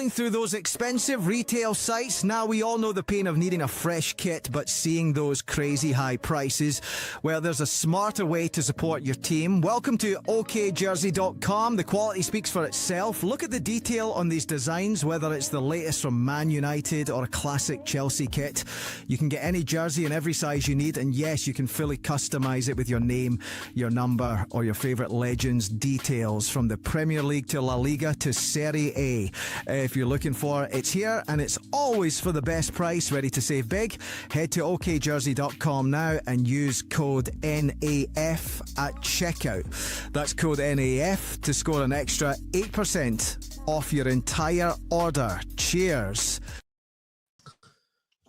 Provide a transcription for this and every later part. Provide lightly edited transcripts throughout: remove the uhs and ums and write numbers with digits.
Trawling through those expensive retail sites, now we all know the pain of needing a fresh kit but seeing those crazy high prices. Well, there's a smarter way to support your team. Welcome to okjersey.com. The quality speaks for itself. Look at the detail on these designs, whether it's the latest from Man United or a classic Chelsea kit. You can get any jersey in every size you need, and yes, you can fully customise it with your name, your number, or your favourite legends' details, from the Premier League to La Liga to Serie A. If you're looking for it, it's here, and it's always for the best price. Ready to save big? Head to okjersey.com now and use code NAF at checkout. That's code NAF to score an extra 8% off your entire order. Cheers.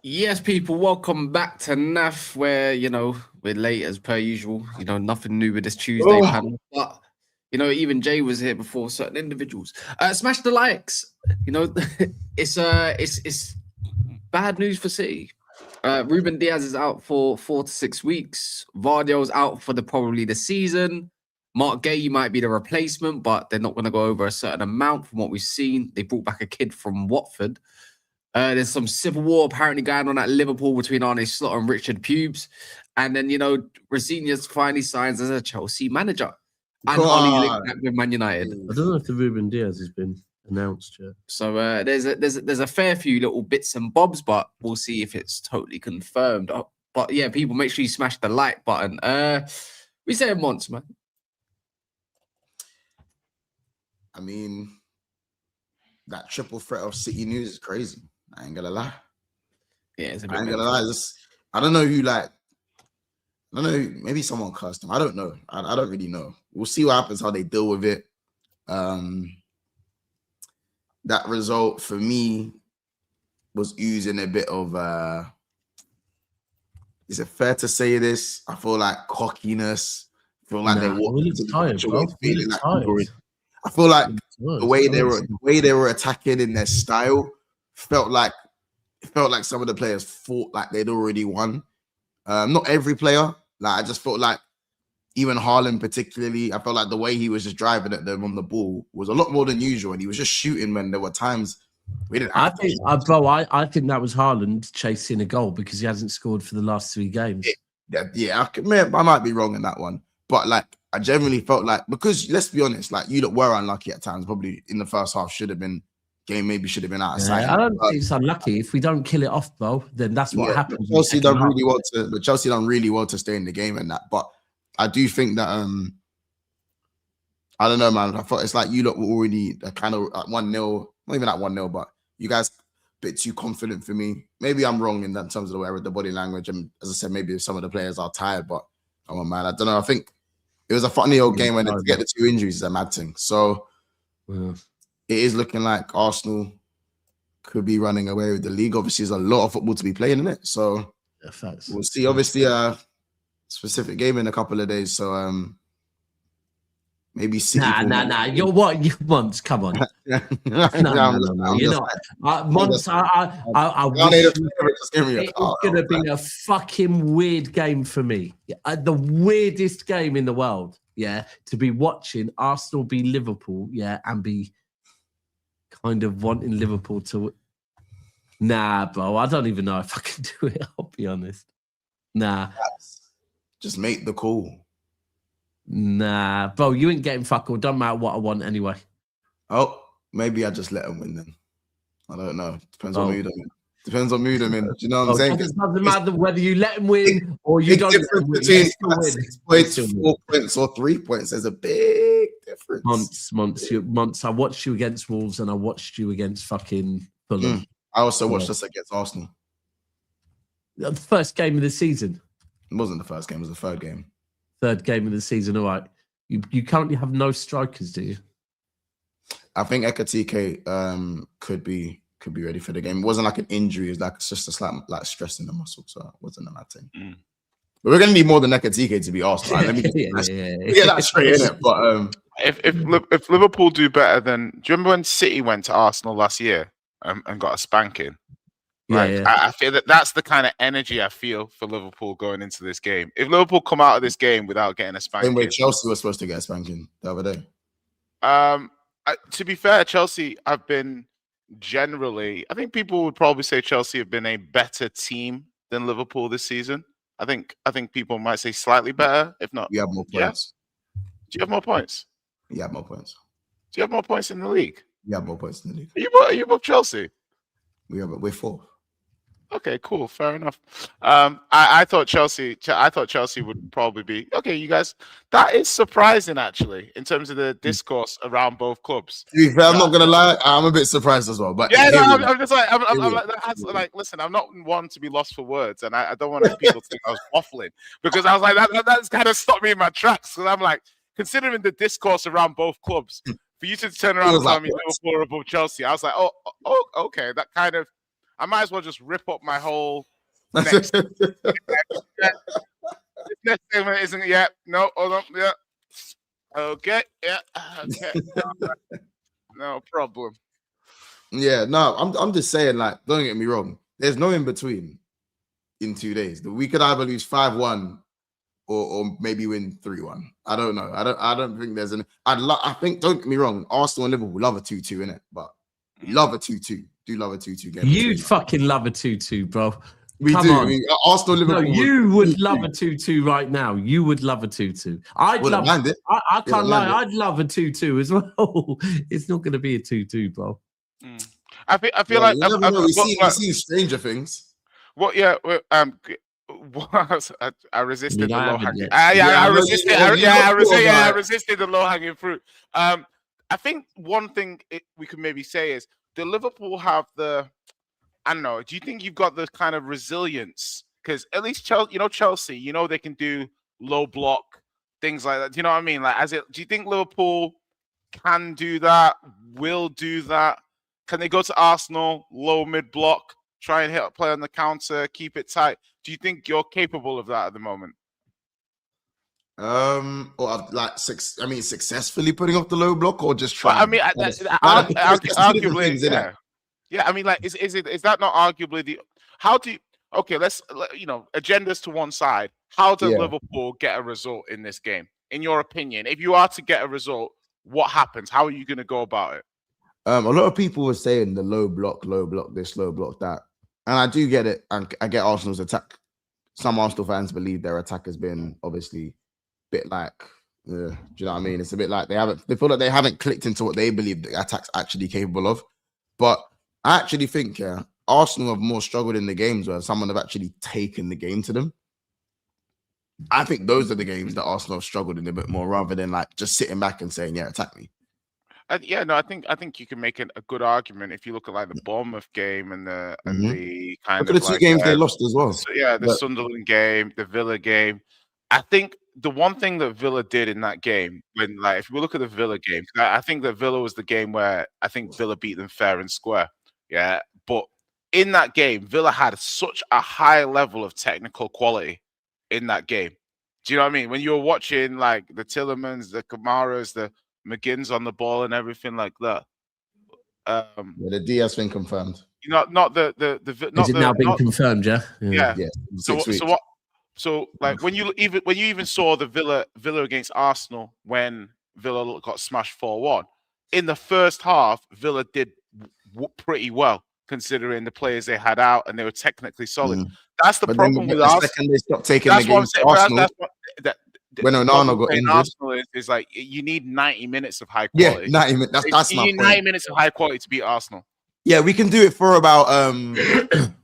Yes, people, welcome back to NAF, where, we're late as per usual. Nothing new with this Tuesday panel. But, even Jay was here before certain individuals. Smash the likes. It's bad news for City. Ruben Diaz is out for 4 to 6 weeks. Gvardiol's out for probably the season. Marc Guehi might be the replacement, but they're not going to go over a certain amount from what we've seen. They brought back a kid from Watford. There's some civil war apparently going on at Liverpool between Arne Slot and Richard Pubes. And then, Rosenior's finally signs as a Chelsea manager. And Ollie's linked back with Man United. I don't know if the Ruben Diaz has been announced yet. So there's a fair few little bits and bobs, but we'll see if it's totally confirmed. But yeah, people, make sure you smash the like button. We say it once, man. I mean, that triple threat of City news is crazy. I ain't gonna lie. Yeah, it's a bit I ain't gonna lie. I don't know who I don't know. Maybe someone cursed him. I don't know. I don't really know. We'll see what happens, how they deal with it. That result for me was oozing a bit of is it fair to say this? I feel like cockiness. I feel like they walked tired, bro. I feel like the way they were attacking in their style felt like some of the players thought like they'd already won. Not every player. Like, I just felt like even Haaland particularly, I felt like the way he was just driving at them on the ball was a lot more than usual, and he was just shooting when there were times we didn't. I think that was Haaland chasing a goal because he hasn't scored for the last 3 games. I might be wrong in that one, but like I generally felt like, because let's be honest, like you were unlucky at times. Probably in the first half should have been out of sight. I don't think it's unlucky. If we don't kill it off, bro, then that's what happens. Chelsea done really well to stay in the game and that. But I do think that I don't know, man. I thought it's like you lot were already kind of at 1-0, not even at 1-0, but you guys a bit too confident for me. Maybe I'm wrong in that in terms of the way I read the body language, and as I said, maybe some of the players are tired. But come on, man, I don't know. I think it was a funny old game when they get the 2 injuries is a mad thing. So. Yeah. It is looking like Arsenal could be running away with the league. Obviously, there's a lot of football to be playing in it. So we'll see. Obviously, a specific game in a couple of days. So maybe City. Nah. You're what? You Monts, come on. No. You're not. Monts, I wish it's going to be a fucking weird game for me. The weirdest game in the world, to be watching Arsenal be Liverpool, and be kind of wanting Liverpool to. Nah, bro, I don't even know if I can do it. I'll be honest. Nah. Just make the call. Nah, bro, you ain't getting fuck all. Don't matter what I want anyway. Oh, maybe I just let them win then. I don't know. Depends on mood I'm in. Depends on mood I'm in. Do you know what I'm saying? It doesn't matter whether you let them win or you don't. Between 6 points, 4 points, or 3 points, there's a big difference. Months. I watched you against Wolves and I watched you against fucking Fulham. I also watched us against Arsenal. The first game of the season. It wasn't the first game. It was the third game. Third game of the season. All right. You currently have no strikers, do you? I think Ekatike could be ready for the game. It wasn't like an injury. It's just a slight like stress in the muscle, so it wasn't a bad thing. But we're going to need more than Ekatike to be asked. Right? Let me get that straight in it. But if Liverpool do better than, do you remember when City went to Arsenal last year and got a spanking? Right. I feel that's the kind of energy I feel for Liverpool going into this game. If Liverpool come out of this game without getting a spanking, same way Chelsea was supposed to get a spanking the other day. To be fair, Chelsea have been, generally, I think people would probably say Chelsea have been a better team than Liverpool this season. I think people might say slightly better, if not. We have more points. Yeah? Do you have more points? You have more points. Do you have more points in the league? You have more points in the league. Are you above Chelsea? We're 4th. Okay, cool, fair enough. I thought Chelsea would probably be okay. You guys, that is surprising actually in terms of the discourse around both clubs. To be fair, I'm not gonna lie, I'm a bit surprised as well. But yeah, no, I'm just like, I'm like, listen, I'm not one to be lost for words, and I don't want people to think I was waffling because I was like that's kind of stopped me in my tracks because I'm like, considering the discourse around both clubs, for you to turn around and tell me Liverpool are above Chelsea, I was like, oh, okay, that kind of. I might as well just rip up my whole next. Next segment isn't yet. No, hold on. Yeah. Okay. Yeah. Okay. No problem. Yeah. No, I'm just saying. Like, don't get me wrong. There's no in between. In 2 days, we could either lose 5-1 or maybe win 3-1. I don't know. I don't think there's an. I think. Don't get me wrong. Arsenal and Liverpool love a 2-2 in it, but we love a 2-2. Do love a 2-2 game. You'd fucking love a 2-2, bro. We Come do. on. Arsenal, Liverpool. No, you would love a 2-2 right now. You would love a 2-2. I'd love it. I can't lie. I'd love a 2-2 as well. It's not going to be a 2-2, bro. I feel like we've seen stranger things. What? Yeah. I resisted the low hanging. I resisted the low hanging fruit. I think one thing we could maybe say is, do Liverpool have the, I don't know, do you think you've got the kind of resilience? Because at least Chelsea, they can do low block, things like that. Do you know what I mean? Do you think Liverpool can do that, will do that? Can they go to Arsenal, low mid block, try and play on the counter, keep it tight? Do you think you're capable of that at the moment? Or successfully putting off the low block, or just trying. Well, I mean, arguably, yeah. Yeah, I mean, like, is that not arguably how do you? Okay, let's agendas to one side. How does Liverpool get a result in this game? In your opinion, if you are to get a result, what happens? How are you going to go about it? A lot of people were saying the low block this, low block that, and I do get it. And I get Arsenal's attack. Some Arsenal fans believe their attack has been obviously bit like, do you know what I mean? It's a bit like they feel like they haven't clicked into what they believe the attack's actually capable of. But I actually think Arsenal have more struggled in the games where someone have actually taken the game to them. I think those are the games that Arsenal have struggled in a bit more, rather than like just sitting back and saying, "Yeah, attack me." I think you can make a good argument if you look at like the Bournemouth game and the kind of the two games they lost as well. So, the Sunderland game, the Villa game. I think the one thing that Villa did in that game, if we look at the Villa game, I think that Villa was the game where I think Villa beat them fair and square. Yeah, but in that game, Villa had such a high level of technical quality in that game. Do you know what I mean? When you were watching like the Tillemans, the Kamaras, the McGinn's on the ball and everything like that. The Diaz thing confirmed. Not the. Is it now been confirmed? Yeah. Yeah. So like when you even saw the Villa against Arsenal when Villa got smashed 4-1 in the first half, Villa did pretty well considering the players they had out and they were technically solid. That's the problem with Arsenal. Second they stopped taking the game to Arsenal. When Onana got injured, Arsenal is like you need 90 minutes of high quality. Yeah, 90 minutes. That's my point. 90 minutes of high quality to beat Arsenal. Yeah, we can do it for about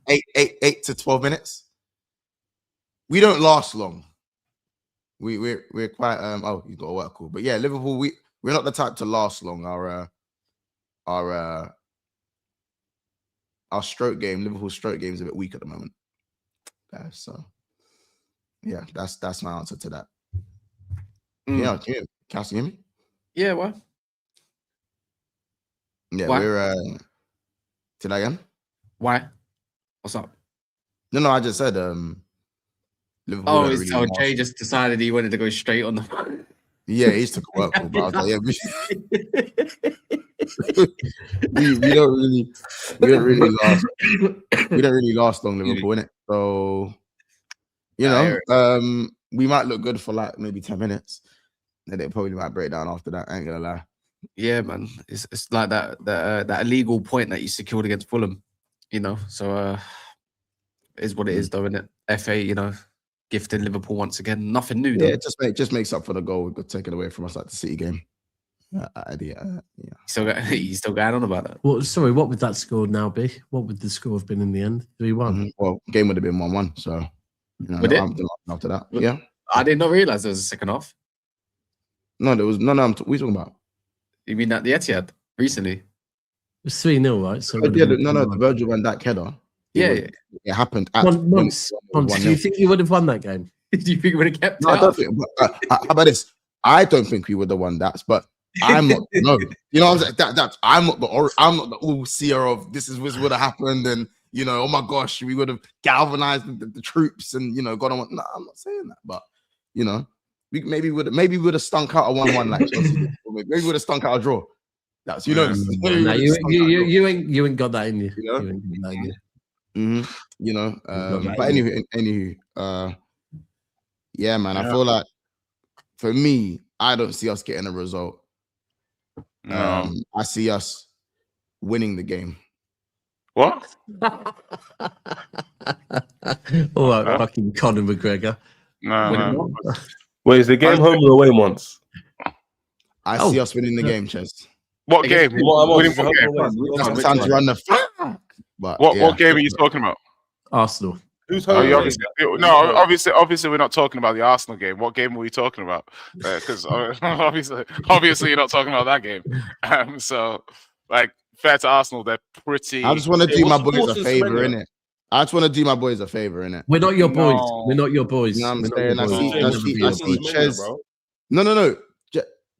8 to 12 minutes. We don't last long. We're quite you've got a work call. But yeah, Liverpool, we're not the type to last long. Our stroke game, Liverpool's stroke game is a bit weak at the moment. So yeah, that's my answer to that. Yeah, can you hear me? Yeah, what? Yeah, we're say that again. Why? What's up? No, I just said Liverpool. Jay just decided he wanted to go straight on the phone. Yeah, he took a work call, but I was like, we don't really last long, Liverpool, innit? So we might look good for like maybe 10 minutes. Then it probably might break down after that. I ain't gonna lie. Yeah, man. It's like that illegal point that you secured against Fulham, you know. So it is what it is, though, isn't it? FA, you know, gifted Liverpool once again. Nothing new, though. Yeah, it just makes up for the goal we got taken away from us, like the City game. Yeah. He's still going on about that. Well, sorry, what would that score now be? What would the score have been in the end? 3-1. Well, game would have been 1-1. So, you know, Would it? after that, yeah. I did not realize there was a second half. No, there was no. What are you talking about? You mean at the Etihad recently? It was 3-0, right? So the Virgil van Dijk header. Yeah. It happened. Months. Do you think you would have won that game? Do you think we would have kept? No, I don't think. How about this? I don't think we would have won that, but I'm not. No, you know what I'm saying. I'm not the all-seer of this would have happened, and you know, oh my gosh, we would have galvanized the troops, and you know, got on. No, I'm not saying that, but you know, we maybe would have stunk out a 1-1 like Chelsea. Maybe we would have stunk out a draw. That's you know. You ain't got that in you. You know? You ain't got that in you. You know, but anywho, yeah, man. I feel like for me, I don't see us getting a result. No. I see us winning the game. What? All right, fucking Conor McGregor. No. Wait, is the game home or away once? I see us winning the game, Chess. What game? Sometimes run the fuck. But what game are you talking about? Arsenal. Who's home? Obviously, we're not talking about the Arsenal game. What game are we talking about? Because obviously, you're not talking about that game. So, like, fair to Arsenal, they're pretty. I just want to do my boys a favor, innit? We're not your boys. We're not your boys. You know what I'm saying? I see Ches. No.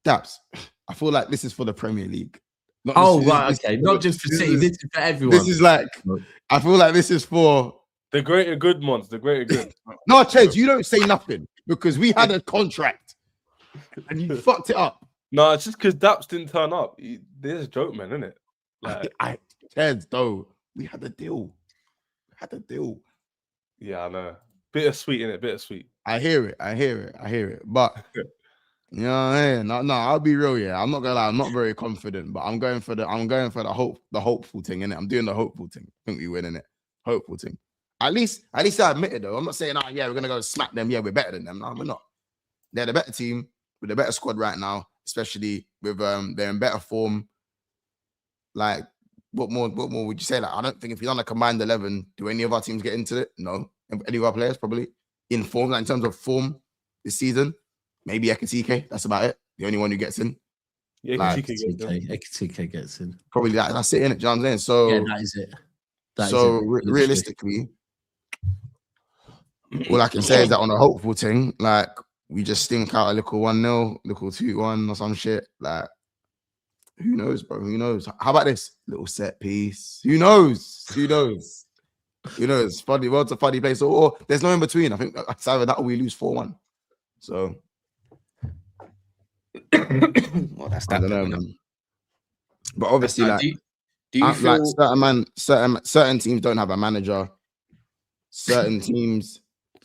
Daps. I feel like this is for the Premier League. Okay. Not just for City. This is for everyone. This is like, I feel like this is for the greater good ones. The greater good. No, Ches, you don't say nothing because we had a contract and you fucked it up. No, it's just because Daps didn't turn up. There's a joke, man, isn't it? Like, Ches, though, we had a deal. Yeah, I know. Bittersweet, innit? Bittersweet. I hear it. But you know what I mean? No, I'll be real, yeah. I'm not gonna lie, I'm not very confident, but I'm going for the hopeful thing, innit? I'm doing the hopeful thing. I think we win, innit? Hopeful thing. At least I admit it though. I'm not saying, we're gonna go smack them. Yeah, we're better than them. No, we're not. They're the better team with a better squad right now, especially with they're in better form. Like, what more would you say? Like, I don't think if you're on a combined 11, do any of our teams get into it? No. Any of our players probably in form, like in terms of form this season. Maybe Ekitike. That's about it. The only one who gets in. Yeah, Ekitike gets in. Probably that's it, innit? Do you know what I'm saying? So yeah, that is it. Realistically, all I can say is that on a hopeful thing, like we just stink out a little 1-0, little 2-1 or some shit. Like, who knows, bro? Who knows? How about this little set piece? Who knows? Funny, world's a funny place. Or there's no in between. I think it's either that or we lose 4-1. So, well, that's that. I don't know, man. But obviously, like, do you feel like certain teams don't have a manager. Certain teams,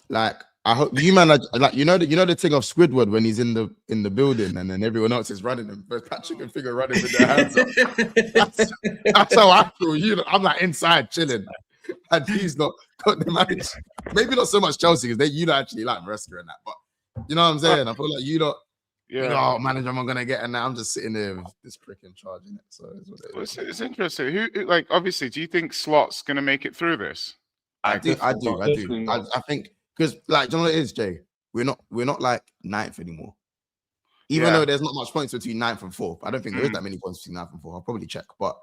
like, I hope you manage, like, you know the thing of Squidward when he's in the building and then everyone else is running and Patrick and Figure running with their hands up. That's how I feel. I'm like inside chilling, and he's not the manager. Maybe not so much Chelsea because you don't actually like Maresca and that, but you know what I'm saying. I feel like you don't. Yeah, manager, I'm gonna get, and now I'm just sitting there with this prick in charge in it. So it's interesting. Who, like, obviously, do you think Slot's gonna make it through this? I do. I think. Because, like, do you know what it is, Jay? We're not like 9th anymore. Even though there's not much points between 9th and 4th. I don't think there is that many points between 9th and 4th. I'll probably check. But,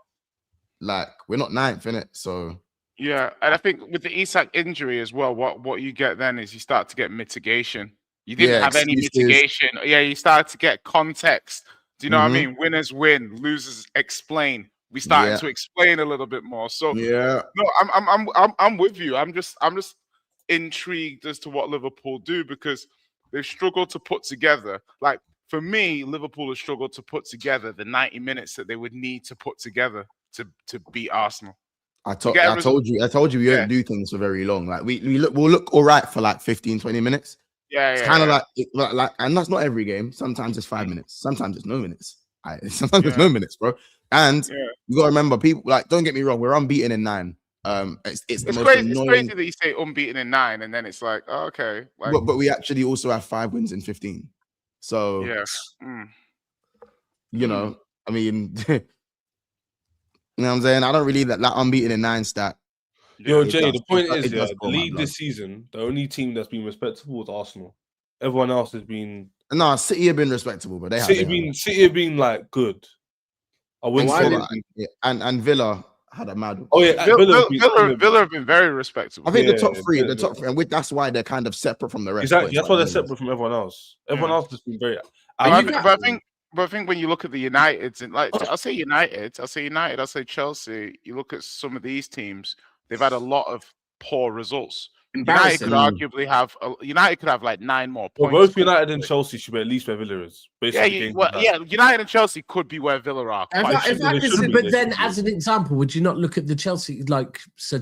like, we're not 9th, innit? So... Yeah, and I think with the Isak injury as well, what you get then is you start to get mitigation. You didn't have any mitigation. Yeah, you start to get context. Do you know what I mean? Winners win, losers explain. We started to explain a little bit more. So, no, I'm with you. I'm just intrigued as to what Liverpool do because they've struggled to put together, like, for me, Liverpool has struggled to put together the 90 minutes that they would need to put together to beat Arsenal. I told you we don't do things for very long. Like we'll look all right for like 15, 20 minutes. It's kind of like, and that's not every game. Sometimes it's 5 minutes. Sometimes it's no minutes. Sometimes there's no minutes, bro. And you got to remember, people like, don't get me wrong, we're unbeaten in 9. It's the most crazy. annoying. It's crazy that you say unbeaten in 9, and then it's like, oh, okay. Like, but we actually also have 5 wins in 15. So you know, I mean, you know what I'm saying? I don't really that unbeaten in 9 stat. Yo, Jay, the point is, the league this season, the only team that's been respectable is Arsenal. Everyone else has been. No, City have been respectable, but City have been like good. I wouldn't say and Villa had a mad. Oh yeah, Villa have been very respectable. I think the top three, and that's why they're kind of separate from the rest. Exactly, that's why they're separate from everyone else. Everyone else has been very. But I think when you look at the Uniteds, and like I'll say United, I'll say Chelsea. You look at some of these teams; they've had a lot of poor results. United could arguably have like 9 more points. Well, both United and Chelsea should be at least where Villa is. United and Chelsea could be where Villa are. But then, as an example, would you not look at the Chelsea,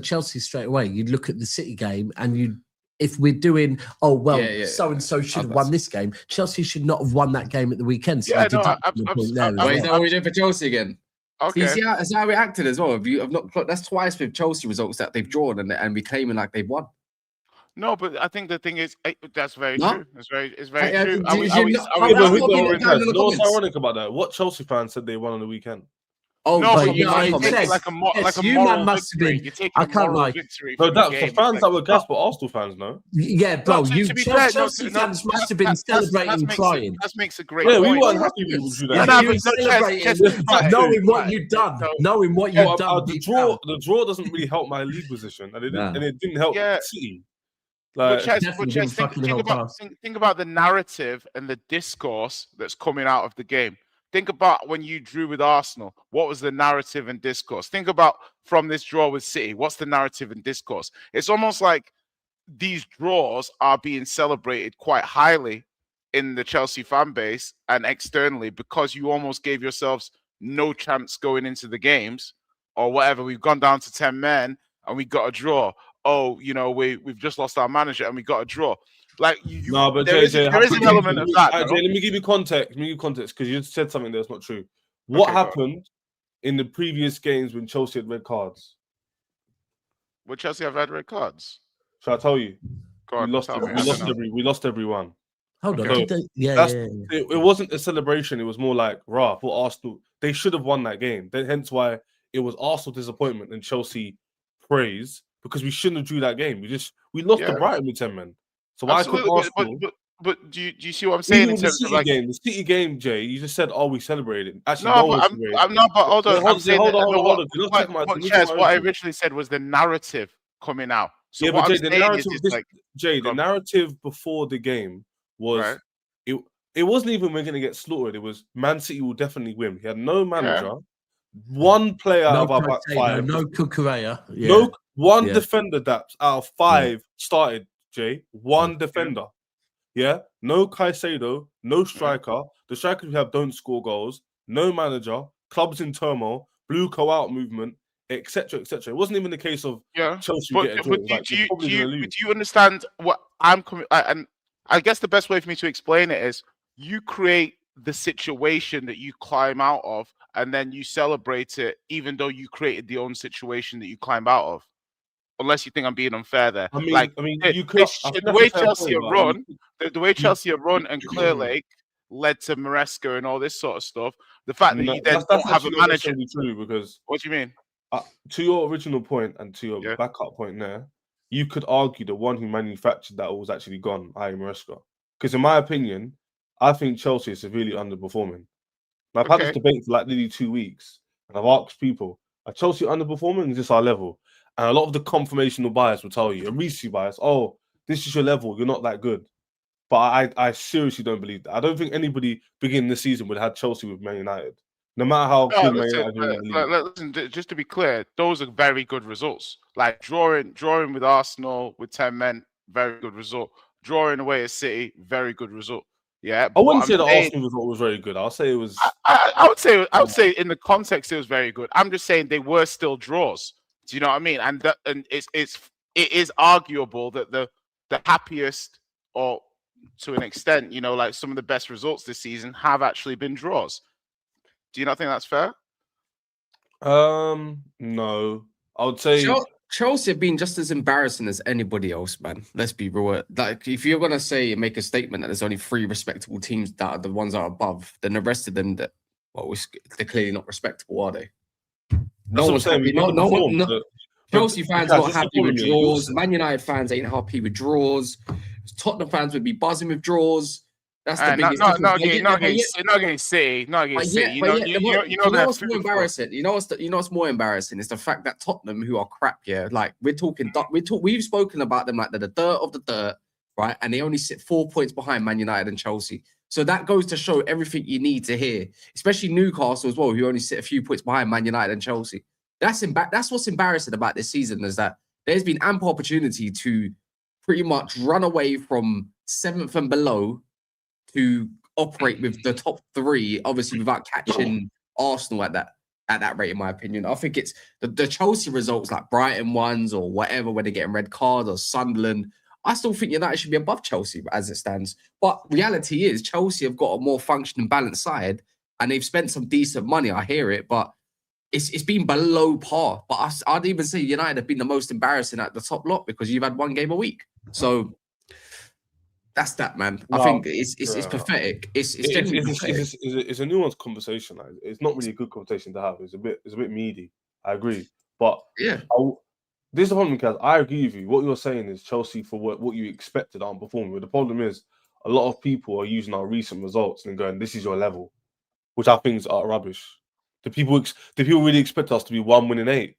Chelsea straight away? You'd look at the City game, and if we're doing, so and so should have won this game. Chelsea should not have won that game at the weekend. So is that what we did for Chelsea again? Okay. See how we acted as well. That's twice with Chelsea results that they've drawn and we claiming like they've won. No, but I think the thing is that's very true. It's very true. What's ironic about that? What Chelsea fans said they won on the weekend? Oh no, but you must have been. I can't lie. No, for fans that were gassed, but Arsenal fans, no. Yeah, bro, Chelsea fans must have been celebrating, crying. That makes a great. Yeah, we weren't happy with you. Knowing what you've done, The draw doesn't really help my league position, and it didn't help City. Think about the narrative and the discourse that's coming out of the game. Think about when you drew with Arsenal. What was the narrative and discourse? Think about from this draw with City. What's the narrative and discourse? It's almost like these draws are being celebrated quite highly in the Chelsea fan base and externally because you almost gave yourselves no chance going into the games or whatever. We've gone down to 10 men and we got a draw. Oh, we've just lost our manager and we got a draw. Like there is an element of that. Let me give you context. Because you said something that's not true. What happened in the previous games when Chelsea had red cards? Would Chelsea have had red cards? Shall I tell you? Go on, we lost every one. Hold on. It wasn't a celebration. It was more like, for Arsenal. They should have won that game. Hence why it was Arsenal disappointment and Chelsea praise. Because we shouldn't have drew that game. We lost to Brighton with 10 men. So why could Arsenal? But do you see what I'm saying in terms of like the City game, Jay? You just said, "Oh, we celebrated." Actually, I'm not. But hold on. Hold on. What I originally said was the narrative coming out. So but Jay, the narrative before the game was it wasn't even we're going to get slaughtered. It was Man City will definitely win. He had no manager, one player out of our back 5, no Cucurella, one defender that out of 5 started. Jay, one defender. Yeah, no Caicedo, no striker. The strikers we have don't score goals. No manager. Clubs in turmoil. Blue co-out movement, etc., etc. It wasn't even the case of Chelsea get a draw. Do you understand what I'm coming? And I guess the best way for me to explain it is you create the situation that you climb out of, and then you celebrate it, even though you created the own situation that you climb out of. Unless you think I'm being unfair there. The way Chelsea have run and Clear Lake led to Maresca and all this sort of stuff. The fact that you then don't have a manager. True because what do you mean? To your original point and to your backup point there, you could argue the one who manufactured that was actually gone, i.e. Maresca. Because in my opinion, I think Chelsea is severely underperforming. Now, I've had this debate for like nearly 2 weeks, and I've asked people, are Chelsea underperforming? Is this our level? And a lot of the confirmational bias will tell you, a recency bias, this is your level, you're not that good. But I seriously don't believe that. I don't think anybody beginning the season would have had Chelsea with Man United. No matter how good Man United listen, just to be clear, those are very good results. Like drawing with Arsenal with 10 men, very good result. Drawing away at City, very good result. Yeah, I wouldn't say the Arsenal result was very good. I'll say it was. I would say in the context it was very good. I'm just saying they were still draws. Do you know what I mean? And it is arguable that the happiest, or to an extent, like some of the best results this season have actually been draws. Do you not think that's fair? No. I would say Chelsea have been just as embarrassing as anybody else, man. Let's be real. Like, if you're gonna make a statement that there's only 3 respectable teams that are the ones that are above, then the rest of them, they're clearly not respectable, are they? No one's happy. Chelsea fans are not happy with draws. Man United fans ain't happy with draws. Tottenham fans would be buzzing with draws. That's the biggest difference. Not against City. Not against City. You know what's more embarrassing? You know what's more embarrassing is the fact that Tottenham, who are crap, like we've spoken about them like they're the dirt of the dirt, right? And they only sit 4 points behind Man United and Chelsea. So that goes to show everything you need to hear, especially Newcastle as well, who only sit a few points behind Man United and Chelsea. That's what's embarrassing about this season, is that there's been ample opportunity to pretty much run away from 7th and below to operate with the top 3, obviously without catching Arsenal at that rate, in my opinion. I think it's the Chelsea results, like Brighton ones or whatever, when they're getting red cards, or Sunderland. I still think United should be above Chelsea as it stands. But reality is Chelsea have got a more functioning, balanced side, and they've spent some decent money. I hear it, but it's been below par. But I'd even say United have been the most embarrassing at the top lot, because you've had 1 game a week. So that's that, man. I think it's pathetic. It's a nuanced conversation. Like, it's not really a good conversation to have. It's a bit meaty. I agree, but yeah, this is the problem, because I agree with you. What you're saying is Chelsea, for what you expected, aren't performing. But the problem is a lot of people are using our recent results and going, "This is your level," which I think is rubbish. The people really expect us to be 1 winning 8,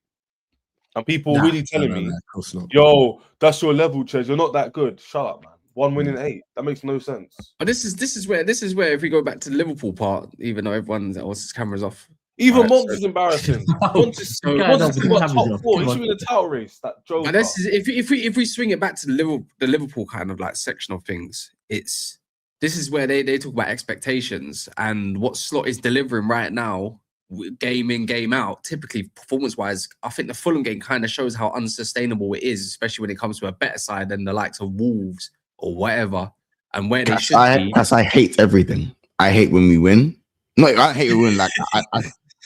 and people really telling me, "Yo, that's your level, Ches. You're not that good." Shut up, man. 1 winning 8. That makes no sense. But this is where if we go back to the Liverpool part, even though everyone's his cameras off. Even Monts is embarrassing. Monts is top 4. He should be in the title race. That joke. But this is if we swing it back to the Liverpool kind of like section of things, this is where they talk about expectations and what Slot is delivering right now, game in, game out. Typically, performance-wise, I think the Fulham game kind of shows how unsustainable it is, especially when it comes to a better side than the likes of Wolves or whatever, and where they should be. I hate everything. I hate when we win. No, I hate when we win. Like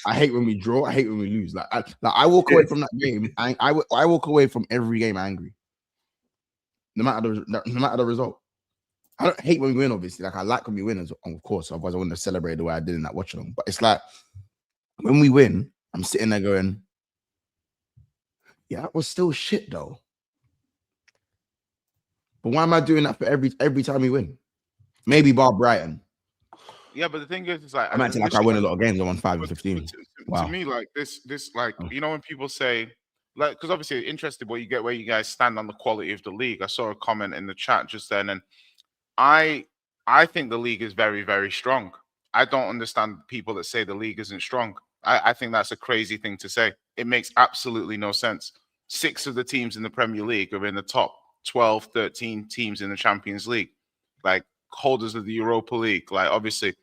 I hate when we draw. I hate when we lose. Like I walk away from that game. I walk away from every game angry, no matter the result. I don't hate when we win, obviously. Like, I like when we win, of course. Otherwise, I wouldn't have celebrated the way I did in that watch along. But it's like, when we win, I'm sitting there going, yeah, that was still shit though. But why am I doing that for every time we win? Maybe bar Brighton. Yeah, but the thing is, it's like I'm acting like I win a lot of games. I won 5 and 15. To me, like this, like, you know, when people say, like, because obviously interested where you guys stand on the quality of the league. I saw a comment in the chat just then, and I think the league is very, very strong. I don't understand people that say the league isn't strong. I think that's a crazy thing to say. It makes absolutely no sense. 6 of the teams in the Premier League are in the top 12, 13 teams in the Champions League, like holders of the Europa League. Like, obviously,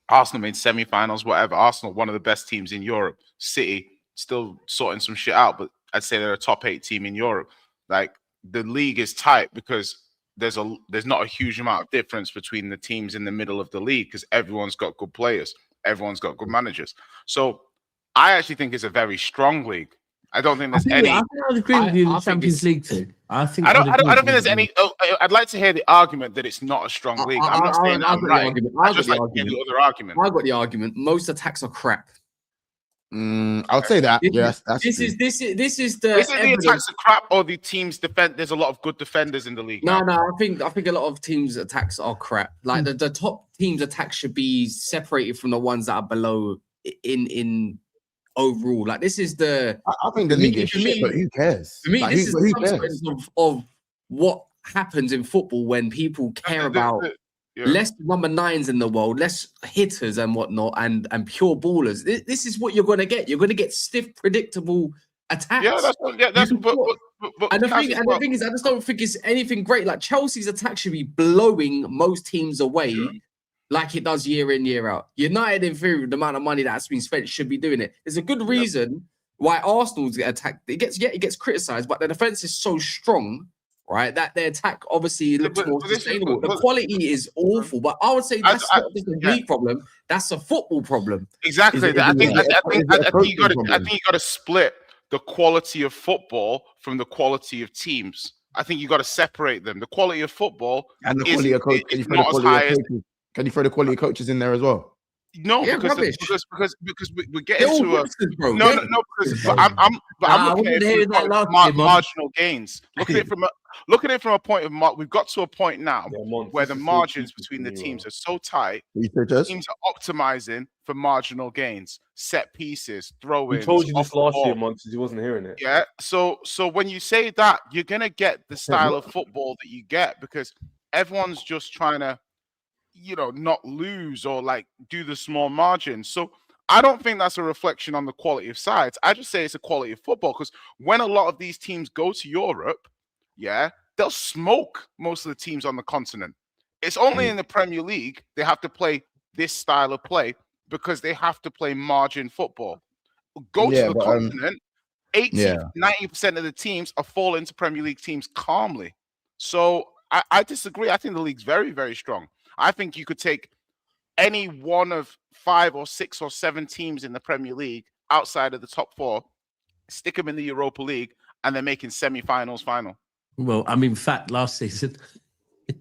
Arsenal made semi-finals, whatever. Arsenal, one of the best teams in Europe. City, still sorting some shit out, but I'd say they're a top 8 team in Europe. Like, the league is tight because there's not a huge amount of difference between the teams in the middle of the league, because everyone's got good players, everyone's got good managers. So I actually think it's a very strong league. I don't think there's any. I think I'd agree with you in the Champions League too. I don't think there's any. I'd like to hear the argument that it's not a strong league. I'm not saying I'm right. I just like to hear the other argument. I got the argument. Most attacks are crap. I would say that. Yes, this is the attacks are crap, or the teams defend. There's a lot of good defenders in the league. No, I think a lot of teams' attacks are crap. Like the top teams' attacks should be separated from the ones that are below in overall. Like, this is the. I think the league is shit, but who cares? For me, like, this is the consequence of what happens in football when people care about. Yeah. Less number 9s in the world, less hitters and whatnot, and pure ballers. This is what you're going to get. You're going to get stiff, predictable attacks. Yeah, that's and the thing is, I just don't think it's anything great. Like, Chelsea's attack should be blowing most teams away, like it does year in, year out. United, in theory, the amount of money that's been spent, should be doing it. There's a good reason why Arsenal's get attacked. It gets criticized, but the defense is so strong right? That their attack obviously looks more but this is- sustainable. but- The quality is awful, but I would say that's not just a yeah. league problem. That's a football problem. Exactly. Is it- I is think it a you got problem? to split the quality of football from the quality of teams. I think you got to separate them. The quality of football And the quality of coach. Can you throw the quality of coaches? Can you throw the quality of coaches in there as well? No, Yeah, because we get into a bro. no, because I'm looking at it from marginal gains. Look at it from a point of we've got to a point now where the margins between the teams are so tight. Teams are optimizing for marginal gains, set pieces, throw-ins. We told you this last year, Monty. He wasn't hearing it. Yeah. So when you say that, you're gonna get the style of football that you get because everyone's just trying to, not lose or like do the small margins. So I don't think that's a reflection on the quality of sides. I just say it's a quality of football because when a lot of these teams go to Europe, they'll smoke most of the teams on the continent. It's only in the Premier League they have to play this style of play because they have to play margin football. Go to the continent, 80-90% of the teams are fall into Premier League teams calmly. So I disagree. I think the league's very, very strong. I think you could take any one of 5 or 6 or 7 teams in the Premier League outside of the top 4, stick them in the Europa League, and they're making semi-finals final. Well, I mean, fact, last season.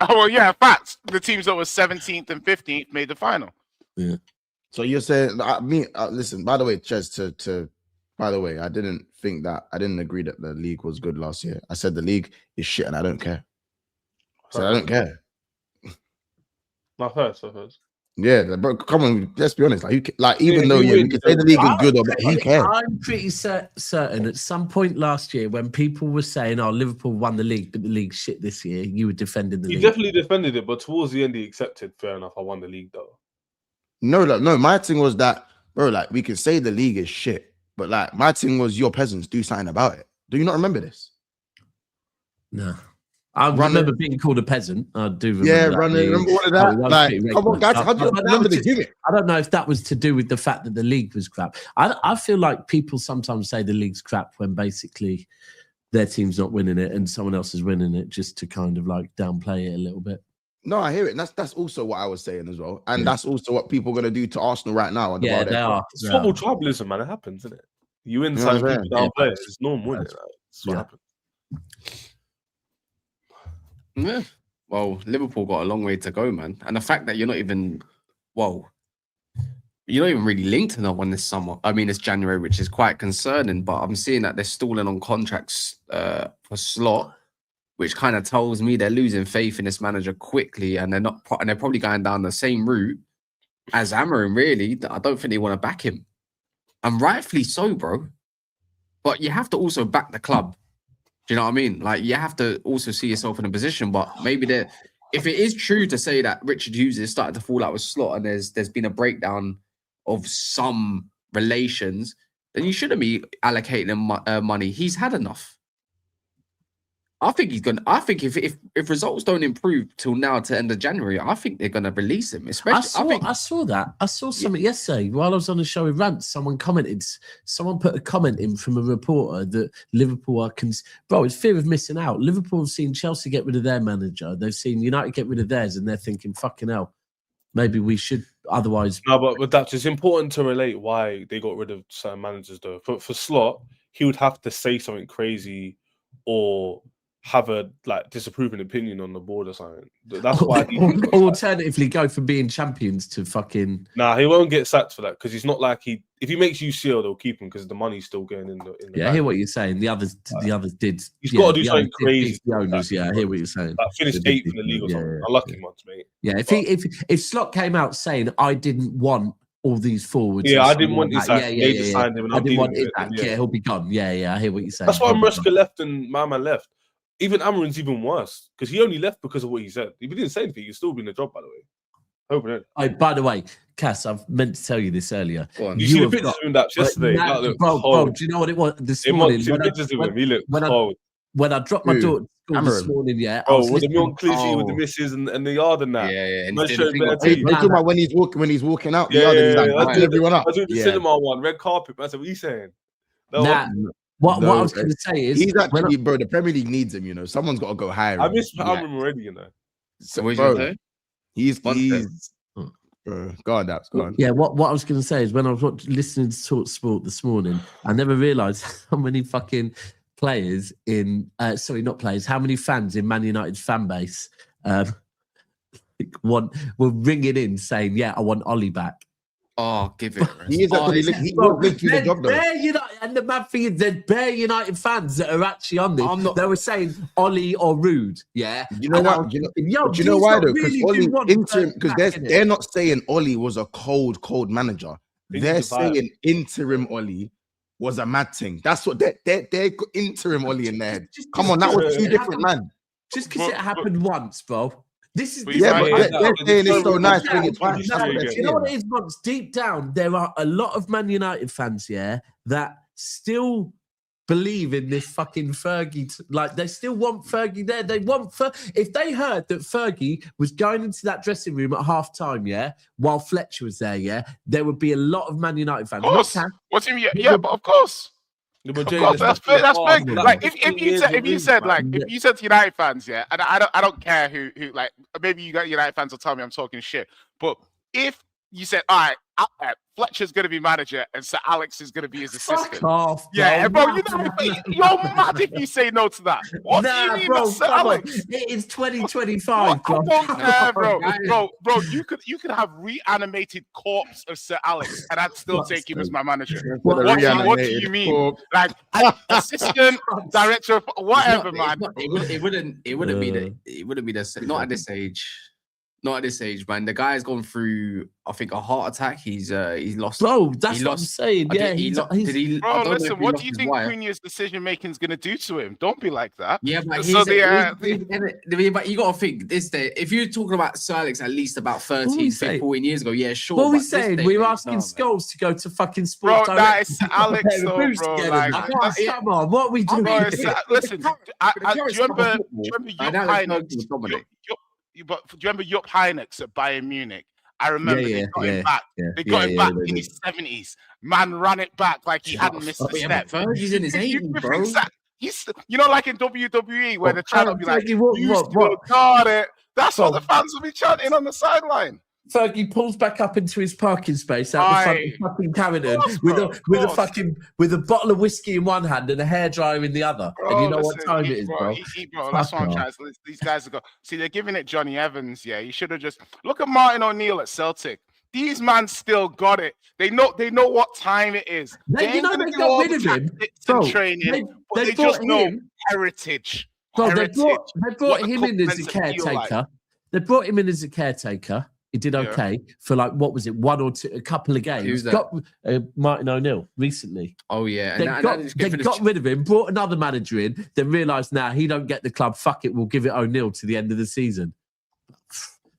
Oh, well, yeah, fact. The teams that were 17th and 15th made the final. Yeah. So you're saying, listen, by the way, Ches, by the way, I didn't agree that the league was good last year. I said the league is shit and I don't care. So I don't care. My first. Yeah, bro, come on, let's be honest. Even though you can say the league is good, but who cares? I'm pretty certain at some point last year when people were saying, "Oh, Liverpool won the league, but the league's shit this year," you were defending the league. He definitely defended it, but towards the end, he accepted. Fair enough, I won the league though. No. My thing was that, bro. Like we can say the league is shit, but like my thing was, your peasants do something about it. Do you not remember this? No. I remember being called a peasant. I do remember. Yeah, remember all of that. Come on, guys, how do you remember the gimmick? I don't know if that was to do with the fact that the league was crap. I feel like people sometimes say the league's crap when basically their team's not winning it and someone else is winning it, just to kind of like downplay it a little bit. No, I hear it. And that's also what I was saying as well. And that's also what people are going to do to Arsenal right now. Yeah, they are. It's football tribalism, man. It happens, isn't it? You inside people downplay it. It's normal, isn't it? That's what happens. Yeah. Well, Liverpool got a long way to go, man. And the fact that you're not even really linked to no one this summer. I mean, it's January, which is quite concerning, but I'm seeing that they're stalling on contracts for Slot, which kind of tells me they're losing faith in this manager quickly, and they're probably going down the same route as Amorim, really. I don't think they want to back him. And rightfully so, bro. But you have to also back the club. Do you know what I mean? Like, you have to also see yourself in a position, but maybe if it is true to say that Richard Hughes is starting to fall out with Slot and there's been a breakdown of some relations, then you shouldn't be allocating him money. He's had enough. I think if results don't improve till now to end of January, I think they're gonna release him. Especially, I saw that. I saw something yesterday while I was on the show with Rants. Someone put a comment in from a reporter that Liverpool are bro, it's fear of missing out. Liverpool have seen Chelsea get rid of their manager. They've seen United get rid of theirs, and they're thinking, fucking hell, maybe we should. Otherwise, no, but that's it's important to relate why they got rid of certain managers though. For Slot, he would have to say something crazy or have a disapproving opinion on the board or something. That's why. Alternatively, go from being champions to fucking. Nah, he won't get sacked for that because he's not like he. If he makes UCL, they'll keep him because the money's still going in the. Yeah, I hear what you're saying. The others did. He's got to do something crazy. The owners, I hear what you're saying. Finished 8th in the league or something. Unlucky months, mate. Yeah, if Slot came out saying I didn't want all these forwards. Yeah, I didn't want his sack. They just signed him. I didn't want his sack. Yeah, he'll be gone. Yeah, I hear what you're saying. That's why Mudryk left and Mama left. Even Amorim's even worse because he only left because of what he said. If he didn't say anything, he'd still be in the job, by the way. Hoping it. Oh, by the way, Cass, I've meant to tell you this earlier. You see the pictures of him yesterday? Bro, do you know what it was this morning? See the pictures of him. He looked cold. When I dropped my daughter to school this morning, with the milk cliche with the missus and the yard and that. Yeah. And you talking about when he's walking out the yard and he's like, everyone up. I was doing the cinema one, red carpet. I said, what are you saying? What I was going to say is he's actually, bro. The Premier League needs him. You know, someone's got to go higher. I miss Calum already. You know, so, bro, he's bro. Go on, Daps. Go on. Yeah, what I was going to say is when I was listening to Talk Sport this morning, I never realised how many fucking players in how many fans in Man United's fan base were ringing in saying, "Yeah, I want Ollie back." Oh, give it. He won't link you the job though. And the mad thing is, there's bare United fans that are actually on this. They were saying Ollie or Rude. Yeah, you know what? Do you know why though? Because interim. Because they're not saying Ollie was a cold manager. They're saying interim Ollie was a mad thing. That's what they're interim Ollie in their head. Come on, that was two different man. Just because it happened once, bro. This is they're saying it's so nice. You know what it is, Monks? Deep down, there are a lot of Man United fans, that still believe in this fucking Fergie. They still want Fergie there. They want if they heard that Fergie was going into that dressing room at half time, while Fletcher was there, there would be a lot of Man United fans. Of course. What's him? Yeah, but of course. Of course, that's big. Like if you said to United fans, and I don't care who like maybe you got United fans will tell me I'm talking shit, but if you said, all right, Fletcher's going to be manager and Sir Alex is going to be his assistant. Fuck off, bro. Yeah, bro, you're mad if you say no to that. What do you mean, bro, Sir Alex? It is 2025, bro. Bro, you could have reanimated corpse of Sir Alex and I'd still take him as my manager. What do you mean? Like assistant, director, whatever, man. It wouldn't be the not at this age. Not at this age, man. The guy's gone through, I think, a heart attack. He's lost. Bro, that's what I'm saying. Yeah, bro, listen. What do you think Cunha's decision making is going to do to him? Don't be like that. Yeah, but but you got to think this day. If you're talking about Sir Alex, at least about 13, 14 years ago, yeah, sure. What are we saying? We're asking Scholes to go to fucking Sports Bro, that is Alex, though, bro. Like, come on, what are we doing? Bro, listen, do you remember But do you remember Jupp Heynckes at Bayern Munich? I remember they got him back. They got him back in his 70s. Man ran it back like he hadn't missed a step. He's in his 80s, bro. You know, like in WWE where they're trying to be like, you still got it. That's what the fans will be chanting on the sideline. Fergie pulls back up into his parking space out the fucking Carrington with a bottle of whiskey in one hand and a hairdryer in the other. Bro, and you know what time it is, bro. That's what I'm trying to say. These guys have got. See, they're giving it Johnny Evans. Yeah, he should have just look at Martin O'Neill at Celtic. These man still got it. They know what time it is. They got rid of him. Bro, training, they just know heritage. Bro, they brought him in as a caretaker. They brought him in as a caretaker. He did okay for what was it, a couple of games. Who's that? Got Martin O'Neill recently. Oh yeah, they got rid of him, brought another manager in, then realised he don't get the club. Fuck it, we'll give it O'Neill to the end of the season.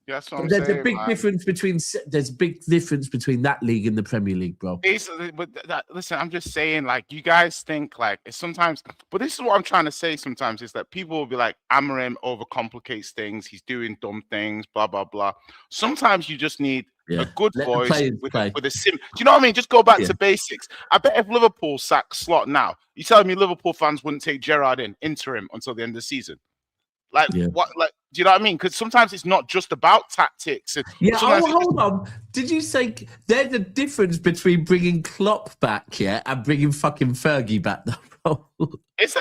Yeah, that's what I'm there's saying, a big difference between that league and the Premier League, bro. Listen, I'm just saying, you guys think it's sometimes, but this is what I'm trying to say sometimes is that people will be like, Amorim overcomplicates things, he's doing dumb things, blah, blah, blah. Sometimes you just need a good voice with a sim. Do you know what I mean? Just go back to basics. I bet if Liverpool sack Slot now, you telling me Liverpool fans wouldn't take Gerrard in interim until the end of the season? What? Do you know what I mean? Because sometimes it's not just about tactics. Hold on. Did you say there's the difference between bringing Klopp back, and bringing fucking Fergie back? It's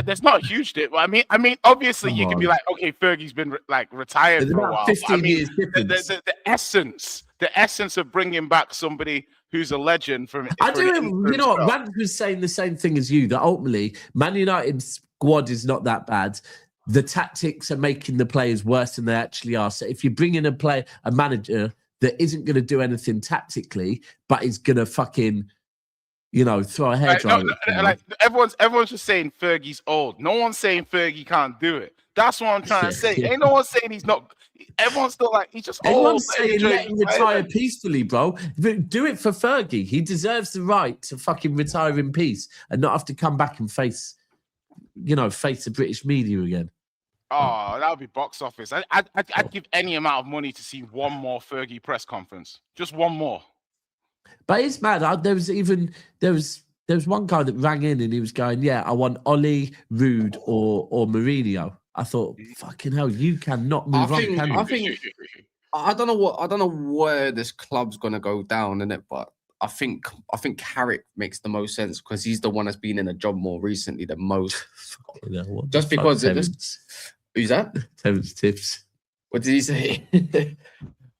there's not a huge difference. I mean, obviously you can be like, okay, Fergie's been retired for a while. 15 years difference. The essence of bringing back somebody who's a legend from. You know what? Rand was saying the same thing as you. That ultimately, Man United's squad is not that bad. The tactics are making the players worse than they actually are. So if you bring in a manager that isn't going to do anything tactically, but is going to fucking, throw a hairdryer. Everyone's just saying Fergie's old. No one's saying Fergie can't do it. That's what I'm trying to say. Ain't no one saying he's not. Everyone's still he's just old. Everyone's saying let him retire peacefully, bro. Do it for Fergie. He deserves the right to fucking retire in peace and not have to come back and face the British media again. Oh, that would be box office. I'd give any amount of money to see one more Fergie press conference. Just one more. But it's mad. There was There was one guy that rang in and he was going, "Yeah, I want Ollie, Rude, or Mourinho." I thought, "Fucking hell, you cannot move on." I don't know where this club's gonna go down in it, but I think Carrick makes the most sense because he's the one that's been in a job more recently than most. Just because who's that? Terence Tips. What did he say?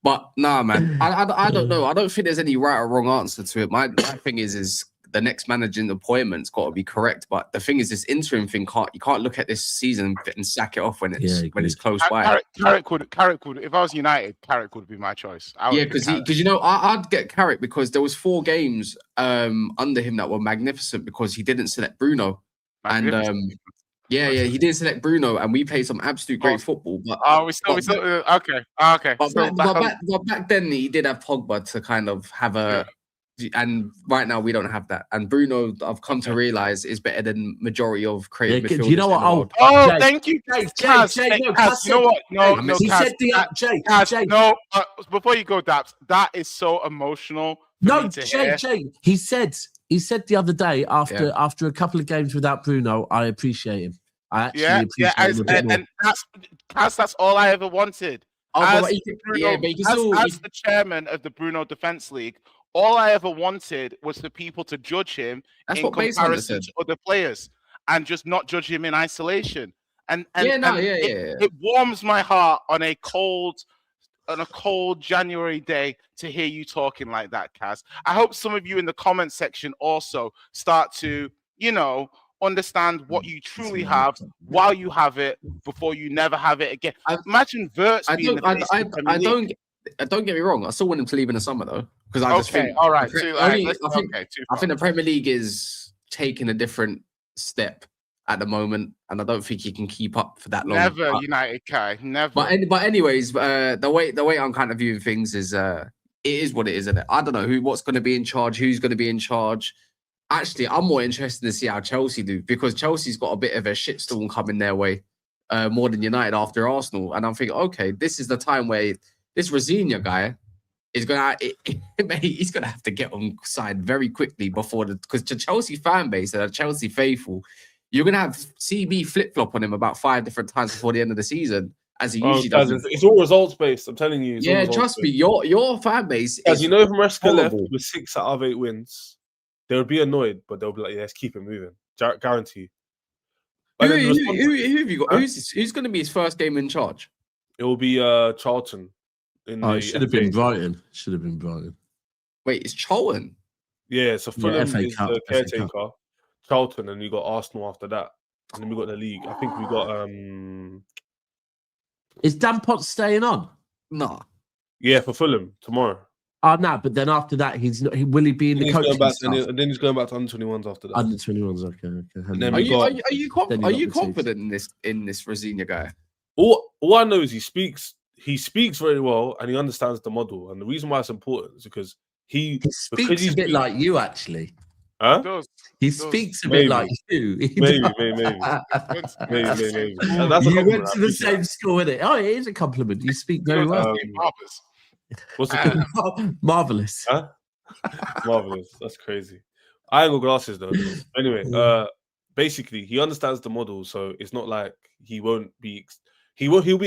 But nah, man, I don't know. I don't think there's any right or wrong answer to it. My thing is the next managing appointment's got to be correct. But the thing is, this interim thing you can't look at this season and sack it off when it's close by. Carrick would. If I was United, Carrick would be my choice. Because I'd get Carrick because there was 4 games under him that were magnificent because he didn't select Bruno, and he didn't select Bruno, and we played some absolute great football. But okay. But back then he did have Pogba to kind of have a. And right now we don't have that. And Bruno, I've come to realize, is better than majority of creative midfielders. You know what? Thank you, Jay. You know what? No, he said Jay. No, before you go, Daps, that is so emotional. Jay. He said the other day after a couple of games without Bruno, I appreciate him. I actually appreciate him a bit more. And that's all I ever wanted. As the chairman of the Bruno Defence League, all I ever wanted was for people to judge him in comparison to other players and just not judge him in isolation. It warms my heart on a cold January day to hear you talking like that, Kaz. I hope some of you in the comment section also start to, understand what you truly have while you have it before you never have it again. Imagine Verts being the face of the Premier League. Don't get me wrong. I still want him to leave in the summer though, because I think the Premier League is taking a different step at the moment, and I don't think he can keep up for that long. Never, United Kai, never. But anyways, the way I'm kind of viewing things is it is what it is, isn't it? I don't know what's going to be in charge, who's going to be in charge. Actually, I'm more interested to see how Chelsea do, because Chelsea's got a bit of a shitstorm coming their way, more than United after Arsenal, and I'm thinking, okay, this is the time where this Rosenior guy is he's gonna have to get on side very quickly because the Chelsea fan base and the Chelsea faithful, you're gonna have CB flip flop on him about 5 different times before the end of the season, as he usually does. It's all results based. I'm telling you. Trust me, your fan base. As you know, if Maresca left with 6 out of 8 wins, they would be annoyed, but they'll be like, "Let's keep it moving." Guarantee. Who have you got? Who's going to be his first game in charge? It will be Charlton. It should have been Brighton. Wait, it's Charlton? Yeah, so Fulham is the caretaker. Charlton, and you got Arsenal after that. And then we got the league. I think we got... Is Dan Potts staying on? No. Yeah, for Fulham tomorrow. No, but then after that, will he be in the coaching staff? And then he's going back to under-21s after that. Under-21s, okay. And then are you confident in this Rosenior guy? All I know is he speaks very well and he understands the model. And the reason why it's important is because he speaks a bit like you, actually. Huh? He speaks a bit like you. Maybe. You went to the same school, innit? Oh, it is a compliment. You speak very well. What's it? Marvelous. Huh? Marvelous. That's crazy. I ain't got glasses though. Anyway, basically he understands the model, so it's not like he'll be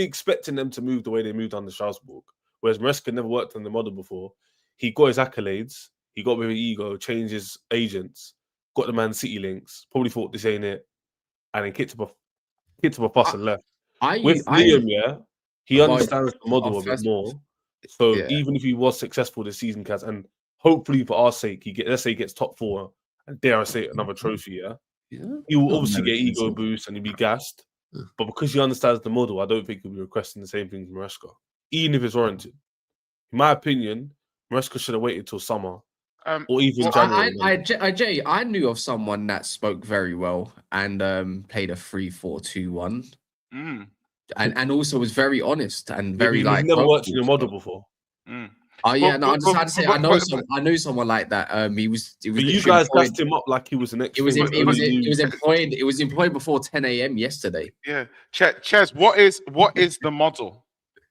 expecting them to move the way they moved under Strasbourg. Whereas Maresca never worked on the model before. He got his accolades, he got with ego, changed his agents, got the Man City links, probably thought this ain't it, and then kicked up a fuss and left. Liam, he understands the model a bit more. So even if he was successful this season, Kaz, and hopefully for our sake, he gets top 4, and dare I say another trophy, he will obviously get ego boost and he'll be gassed. But because he understands the model, I don't think he'll be requesting the same thing from Maresca, even if it's warranted. In my opinion, Maresca should have waited till summer or even January. Jay, I knew of someone that spoke very well and played a 3-4-2-1. And also was very honest and very He's never worked in your model before. Oh yeah, no, I just had to say I know someone like that. He was. But you guys gassed him up like he was an ex. It was employed before 10 a.m. yesterday. Yeah, Ches, what is the model?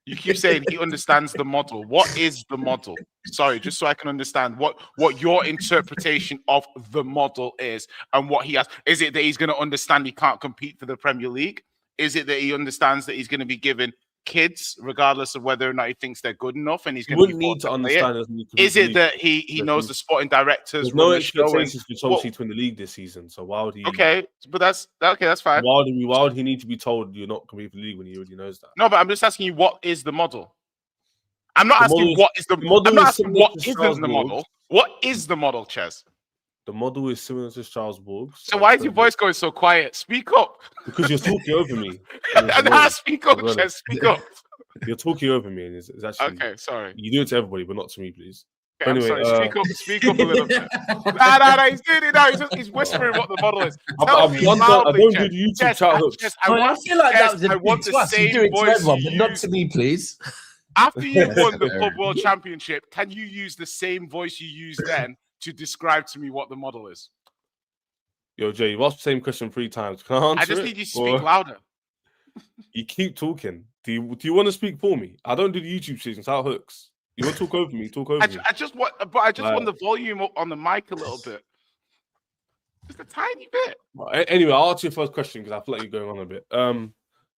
You keep saying he understands the model. What is the model? Sorry, just so I can understand what your interpretation of the model is and what he has. Is it that he's going to understand he can't compete for the Premier League? Is it that he understands that he's going to be given kids, regardless of whether or not he thinks they're good enough, and he's going wouldn't need to understand it? Is it that he knows the sporting directors? There's no expectations for Chelsea to win the league this season, so why would he? Okay, but that's fine. Why would he need to be told you're not competing for the league when he already knows that? No, but I'm just asking you, what is the model? I'm not asking what is the model. I'm not asking what isn't the model. What is the model, Ches? The model is similar to Strasbourg. So why is your voice going so quiet? Speak up. Because you're talking over me. Speak up, Ches. Speak up. You're talking over me, and it's actually okay. Sorry. You do it to everybody, but not to me, please. Okay, anyway, speak up a little bit. No, he's doing it now. He's whispering what the model is. I don't do the YouTube chat hooks. I feel like that was a bit to us. You do it to everyone, but not to me, please. After you won the Club World Championship, can you use the same voice you used then to describe to me what the model is? Yo, Jay, you've asked the same question 3 times. Can I answer I just need you to speak louder. You keep talking. Do you want to speak for me? I don't do the YouTube seasons. How hooks? You want to talk over me? Talk over me. I just want the volume up on the mic a little bit. Just a tiny bit. Anyway, I'll answer your first question because I feel like you're going on a bit.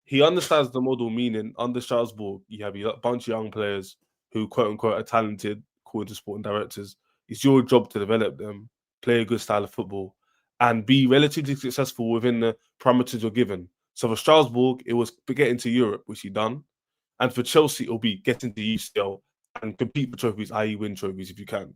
He understands the model, meaning under Strasbourg, you have a bunch of young players who, quote unquote, are talented, according to sporting directors. It's your job to develop them, play a good style of football, and be relatively successful within the parameters you're given. So for Strasbourg, it was getting to Europe, which he done. And for Chelsea, it'll be getting to UCL and compete for trophies, i.e. win trophies if you can.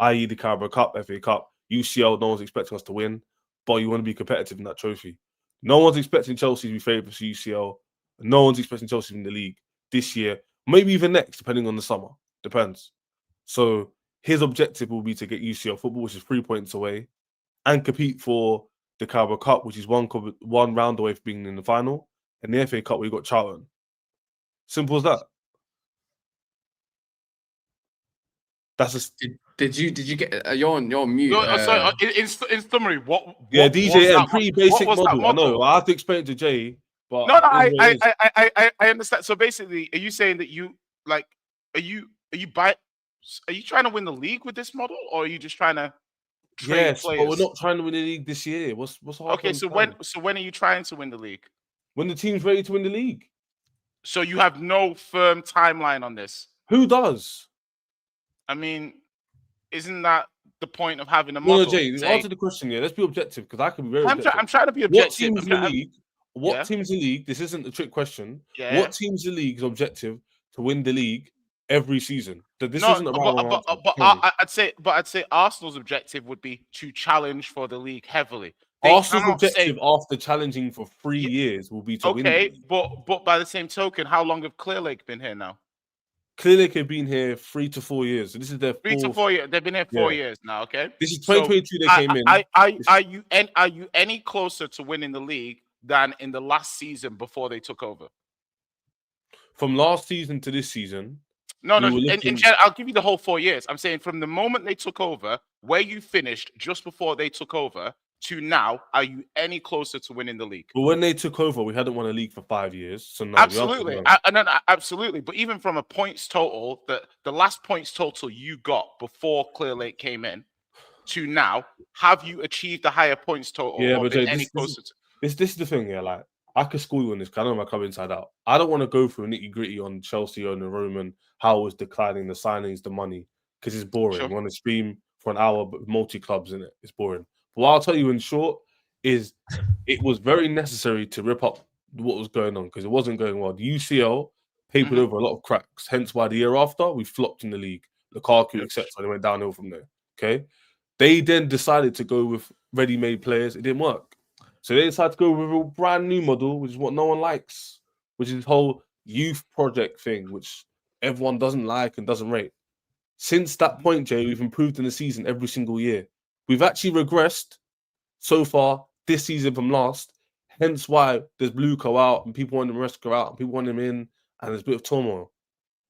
I.e. the Carabao Cup, FA Cup, UCL, no one's expecting us to win, but you want to be competitive in that trophy. No one's expecting Chelsea to be favourites for UCL. No one's expecting Chelsea to win the league this year, maybe even next, depending on the summer. Depends. So his objective will be to get UCL football, which is 3 points away, and compete for the Carabao Cup, which is one round away from being in the final, and the FA Cup, we got Charlton. Simple as that. That's just. Did you get? You're on mute. No, so in summary, what? Yeah, DJM, pretty basic model. I know. I have to explain it to Jay, but no, I understand. So basically, are you saying that you like? Are you trying to win the league with this model, or are you just trying to? Yes, players? But we're not trying to win the league this year. What's hard? Okay, so when are you trying to win the league? When the team's ready to win the league. So you have no firm timeline on this. Who does? I mean, isn't that the point of having a model? No, Jay, answer the question. Yeah, let's be objective because I can be very. I'm trying to be objective. What teams in the league? What teams in the league? This isn't a trick question. Yeah. What teams in the league's objective to win the league every season? Isn't about. I'd say Arsenal's objective would be to challenge for the league heavily. Arsenal's objective after challenging for 3 years will be to win. Okay, but by the same token, how long have Clearlake been here now? Clearlake have been here 3 to 4 years. So this is their 3 to 4 years. They've been here 4 years now. Okay. This is 2022. They came in. Are you any closer to winning the league than in the last season before they took over? From last season to this season. No. I'll give you the whole 4 years. I'm saying from the moment they took over, where you finished just before they took over, to now, are you any closer to winning the league? But when they took over, we hadn't won a league for 5 years. So no, absolutely. Absolutely. But even from a points total, the last points total you got before Clearlake came in to now, have you achieved a higher points total? Yeah, but Jay, this is the thing, yeah. Like, I could school you on this because I know my club inside out. I don't want to go through nitty gritty on Chelsea owner Roman, how it was declining, the signings, the money, because it's boring. Sure. You want to stream for an hour, but multi clubs in it, it's boring. But what I'll tell you in short is it was very necessary to rip up what was going on because it wasn't going well. The UCL papered over a lot of cracks, hence why the year after we flopped in the league. Lukaku, etc. They went downhill from there. Okay, they then decided to go with ready-made players. It didn't work, so they decided to go with a brand new model, which is what no one likes, which is this whole youth project thing, which everyone doesn't like and doesn't rate. Since that point, Jay, we've improved in the season every single year. We've actually regressed so far this season from last, hence why there's Bluco out and people want him Resca out and people want him in and there's a bit of turmoil.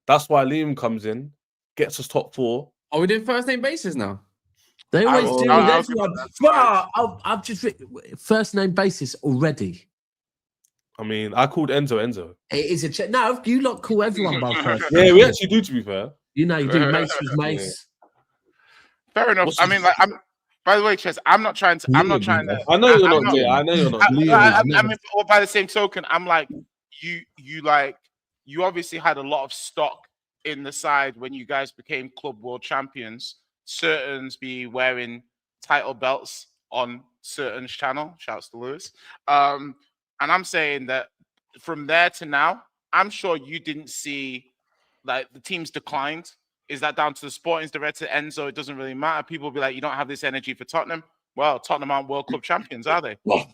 That's why Liam comes in, gets us top 4. Are we doing first name basis now? They always do. I've just first name basis already. I mean, I called Enzo. It is a no. You lot call everyone by first. Yeah, we actually do. To be fair, you know, you do. Mace was Mace. Fair enough. I mean, like, by the way, Ches, I'm not trying to. I know you're not. I know you're not. I mean, or by the same token, I'm like, you obviously had a lot of stock in the side when you guys became club world champions. Certains be wearing title belts on Certain's channel. Shouts to Lewis. And I'm saying that from there to now, I'm sure you didn't see like the team's declined. Is that down to the sporting director, Enzo? It doesn't really matter. People will be like, you don't have this energy for Tottenham. Well, Tottenham aren't World Club champions, are they? On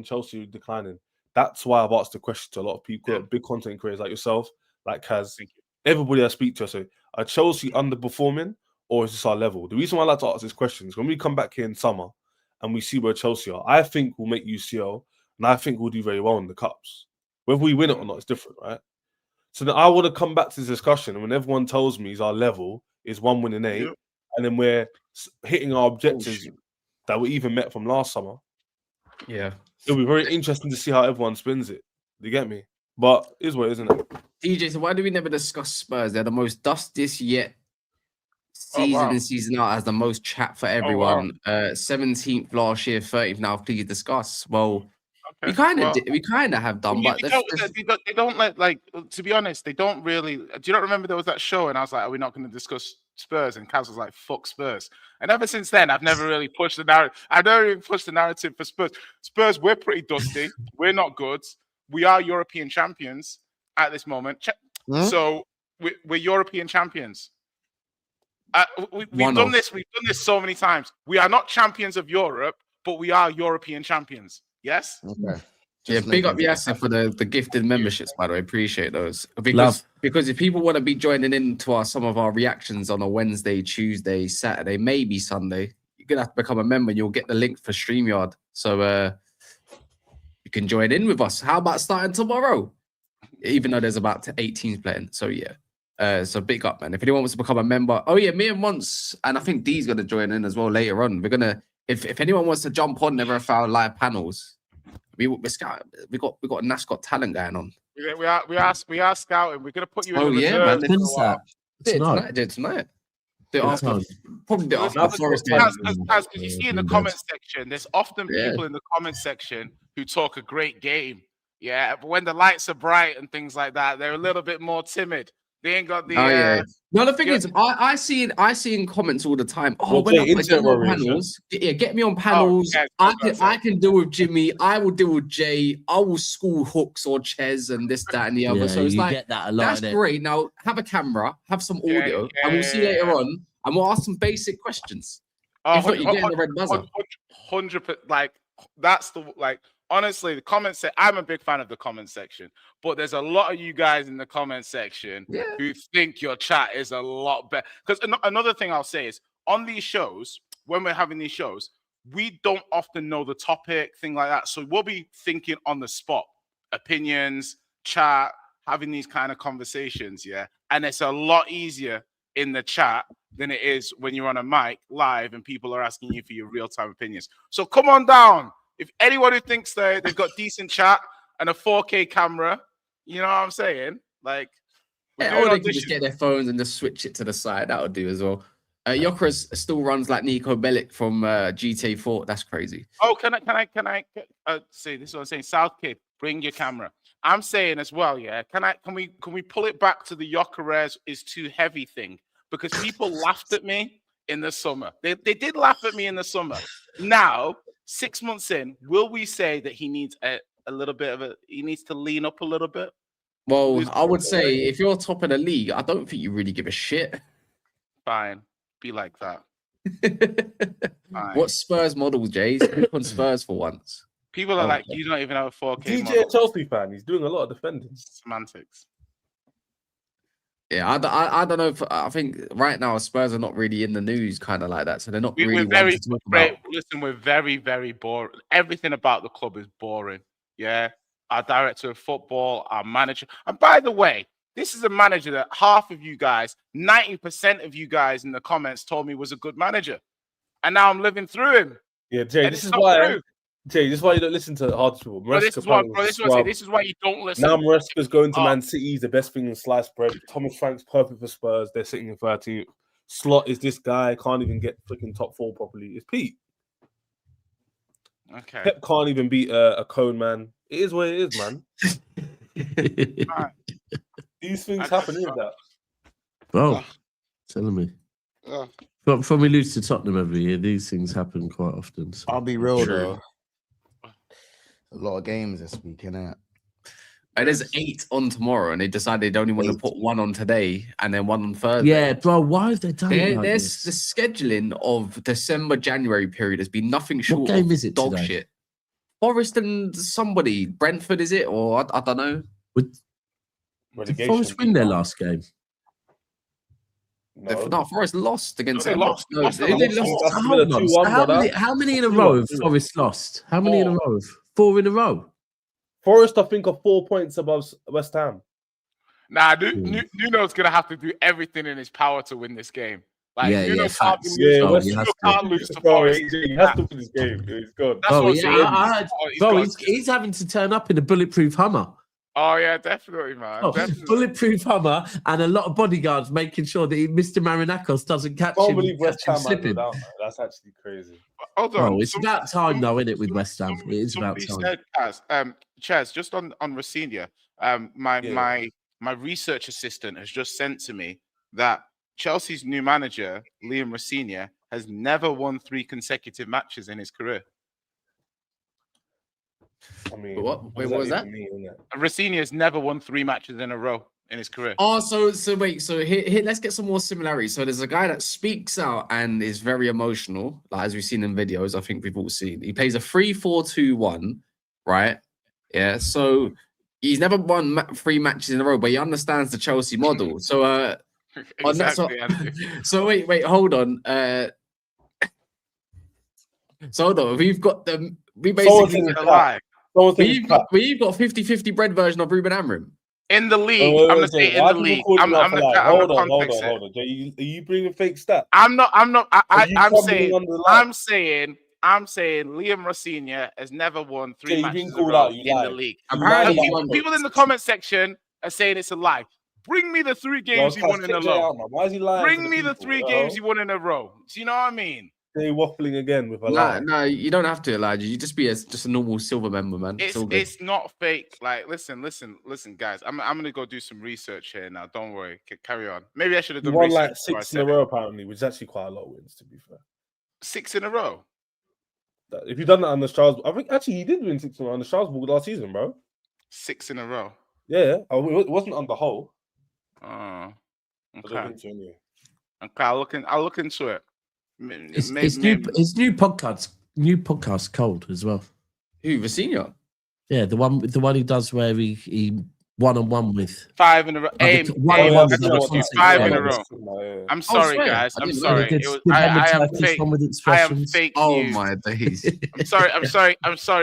Chelsea declining. That's why I've asked the question to a lot of people, big content creators like yourself, like Kaz. Everybody I speak to, I say, are Chelsea underperforming or is this our level? The reason why I like to ask this question is when we come back here in summer and we see where Chelsea are, I think we'll make UCL and I think we'll do very well in the cups. Whether we win it or not is different, right? So then I want to come back to this discussion and when everyone tells me our level is 1 win in 8, and then we're hitting our objectives that we even met from last summer. Yeah. It'll be very interesting to see how everyone spins it. Do you get me? But it is what it is, isn't it? DJ, so why do we never discuss Spurs? They're the most dustiest yet season in, season out, has the most chat for everyone. 17th last year, 30th now. Please discuss. Well, we kind of have done, but they don't like. To be honest, they don't really. Do you not remember there was that show? And I was like, "Are we not going to discuss Spurs?" And Kaz was like, "Fuck Spurs." And ever since then, I've never really pushed the narrative. I've never even pushed the narrative for Spurs. Spurs, we're pretty dusty. We're not good. We are European champions at this moment. So we're European champions. We've done this. We've done this so many times. We are not champions of Europe, but we are European champions. Yes. Okay. Yeah, big up Yasser for the gifted memberships, by the way. Appreciate those. Because if people want to be joining in to some of our reactions on a Wednesday, Tuesday, Saturday, maybe Sunday, you're gonna have to become a member and you'll get the link for StreamYard. So you can join in with us. How about starting tomorrow? Even though there's about 8 teams playing. So yeah. So big up, man. If anyone wants to become a member, me and Mons, and I think D's gonna join in as well later on. We're gonna if anyone wants to jump on Never Foul live panels. We got a Nash Got Talent going on. We are scouting. We're gonna put you in the reserve. Man. Tonight. Probably the after Forest. As you see in the comment section, there's often people in the comment section who talk a great game. Yeah, but when the lights are bright and things like that, they're a little bit more timid. They ain't got the. No, the thing is, I see in comments all the time. Oh, when I get on panels, get me on panels. I can deal with Jimmy. I will deal with Jay. I will school Hooks or Ches and this, that, and the other. So it's like, get that a lot, that's great. Now have a camera, have some audio, and we'll see later on. And we'll ask some basic questions. If not, you're getting the red buzzer. 100%. Like that's honestly, the comments say I'm a big fan of the comment section, but there's a lot of you guys in the comment section who think your chat is a lot better. Because another thing I'll say is on these shows, when we're having these shows, we don't often know the topic, thing like that. So we'll be thinking on the spot, opinions, chat, having these kind of conversations. Yeah. And it's a lot easier in the chat than it is when you're on a mic live and people are asking you for your real-time opinions. So come on down. If anyone who thinks they've got decent chat and a 4K camera, you know what I'm saying? Like, or they can just get their phones and just switch it to the side. That would do as well. Yokras still runs like Nico Bellic from GTA 4. That's crazy. Oh, can I say this is what I'm saying? South Kid, bring your camera. I'm saying as well, yeah. Can we pull it back to the Yokeres is too heavy thing? Because people laughed at me in the summer. They did laugh at me in the summer. Now, 6 months in, will we say that he needs a little bit of he needs to lean up a little bit? Well, I would say if you're top of the league, I don't think you really give a shit. Fine. Be like that. What Spurs models, Jay? Pick on Spurs for once. People are like, you don't even have a 4K DJ model. Chelsea fan, he's doing a lot of defending. Semantics. Yeah, I don't know. I think right now Spurs are not really in the news, kind of like that. So they're not really. Listen, we're very, very boring. Everything about the club is boring. Yeah, our director of football, our manager, and by the way, this is a manager that half of you guys, 90% of you guys in the comments told me was a good manager, and now I'm living through him. Yeah, Jay, this is why. Jay, this is why you don't listen to hard people. This is why you don't listen. Now Maresca's going to Man City. He's the best thing in sliced bread. Thomas Frank's perfect for Spurs. They're sitting in 13th. Slot is this guy. Can't even get freaking top 4 properly. It's Pete. Okay. Pep can't even beat a cone, man. It is what it is, man. Right. These things happen, isn't that? Bro, telling me. From we lose to Tottenham every year, these things happen quite often. So. I'll be real though. A lot of games this week, innit? And there's 8 on tomorrow, and they decided they only want to put 1 on today and then 1 on Thursday. Yeah, bro, why have they done that? There's the scheduling of December, January period has been nothing short what game of is it dog today? shit. Forest and somebody, Brentford, is it? Or I don't know. Did Forest win their last game? No, Forest lost against They lost. They lost. How many in a row have Forest lost? How many in a row? 4 in a row. Forest, I think, are 4 points above West Ham. Nah, Nuno's gonna have to do everything in his power to win this game. Like, Nuno can't lose to Forest. He has to win this game. He's good. He's having to turn up in a bulletproof Hummer. Oh yeah, definitely, man. Definitely. Bulletproof Hummer and a lot of bodyguards making sure that Mr. Marinakos doesn't catch him. I can't believe West Ham slipping. down, man. That's actually crazy. Hold on. It's about time, though, isn't it, with West Ham? It is about time. Chaz, just on Rosenior, my research assistant has just sent to me that Chelsea's new manager, Liam Rosenior, has never won 3 consecutive matches in his career. I mean, what was that? Rosenior has never won 3 matches in a row in his career. Oh, so wait, so here let's get some more similarities. So there's a guy that speaks out and is very emotional, like as we've seen in videos. I think we've all seen. He plays a 3-4-2-1, right? Yeah. So he's never won 3 matches in a row, but he understands the Chelsea model. So Exactly. So wait, hold on. So hold on. We've got the we basically we've got 50-50 bread version of Ruben Amorim. In the league, I'm gonna say in the league. Hold on. Are you bringing fake stats? I'm saying Liam Rosenior has never won 3 matches in the league. People in the comment section are saying it's a lie. Bring me the 3 games he won in a row. Why is he lying? Bring me the 3 games he won in a row. Do you know what I mean? They waffling again with a lie. No, you don't have to, Elijah. You just be just a normal silver member, man. It's not fake. Like, listen, guys. I'm gonna go do some research here now. Don't worry. Carry on. Maybe I should have done won research like 6 in a row, apparently, which is actually quite a lot of wins, to be fair. 6 in a row. If you've done that on the Strasbourg, I think actually he did win 6 in a row on the Strasbourg last season, bro. 6 in a row. Yeah, it wasn't on the whole. Oh, okay. I'll look into it. His new podcast cold as well. Who, Rosenior? Yeah, the one he does where he one-on-one with 5 in a row. 5 in a row. I'm sorry, guys. I'm sorry. I am fake. Oh my days. I'm sorry,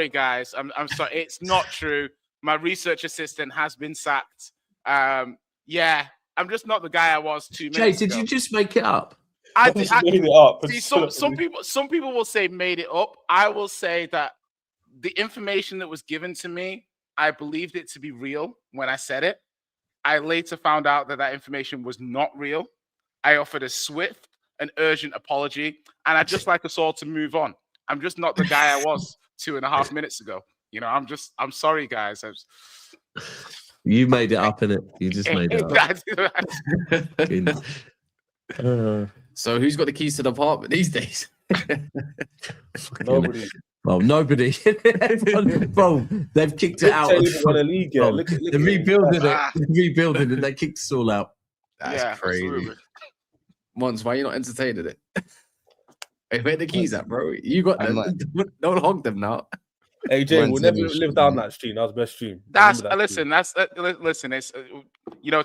guys. I'm sorry. It's not true. My research assistant has been sacked. Yeah, I'm just not the guy I was 2 minutes ago. Did you just make it up? I made it up. See, some people will say made it up. I will say that the information that was given to me, I believed it to be real when I said it. I later found out that information was not real. I offered a swift and urgent apology, and I'd just like us all to move on. I'm just not the guy I was 2.5 minutes ago. You know, I'm sorry, guys. You made it up, innit? You just made it up. So who's got the keys to the apartment these days? Nobody. Well, nobody. Bro, they've kicked it out. They're rebuilding it. Rebuilding it. They kicked us all out. That's crazy. Mons, why are you not entertaining it? Hey, where the keys at, bro? You got them. Don't hog them now. Hey Jay, we'll never live down that stream. That was the best stream. Listen. It's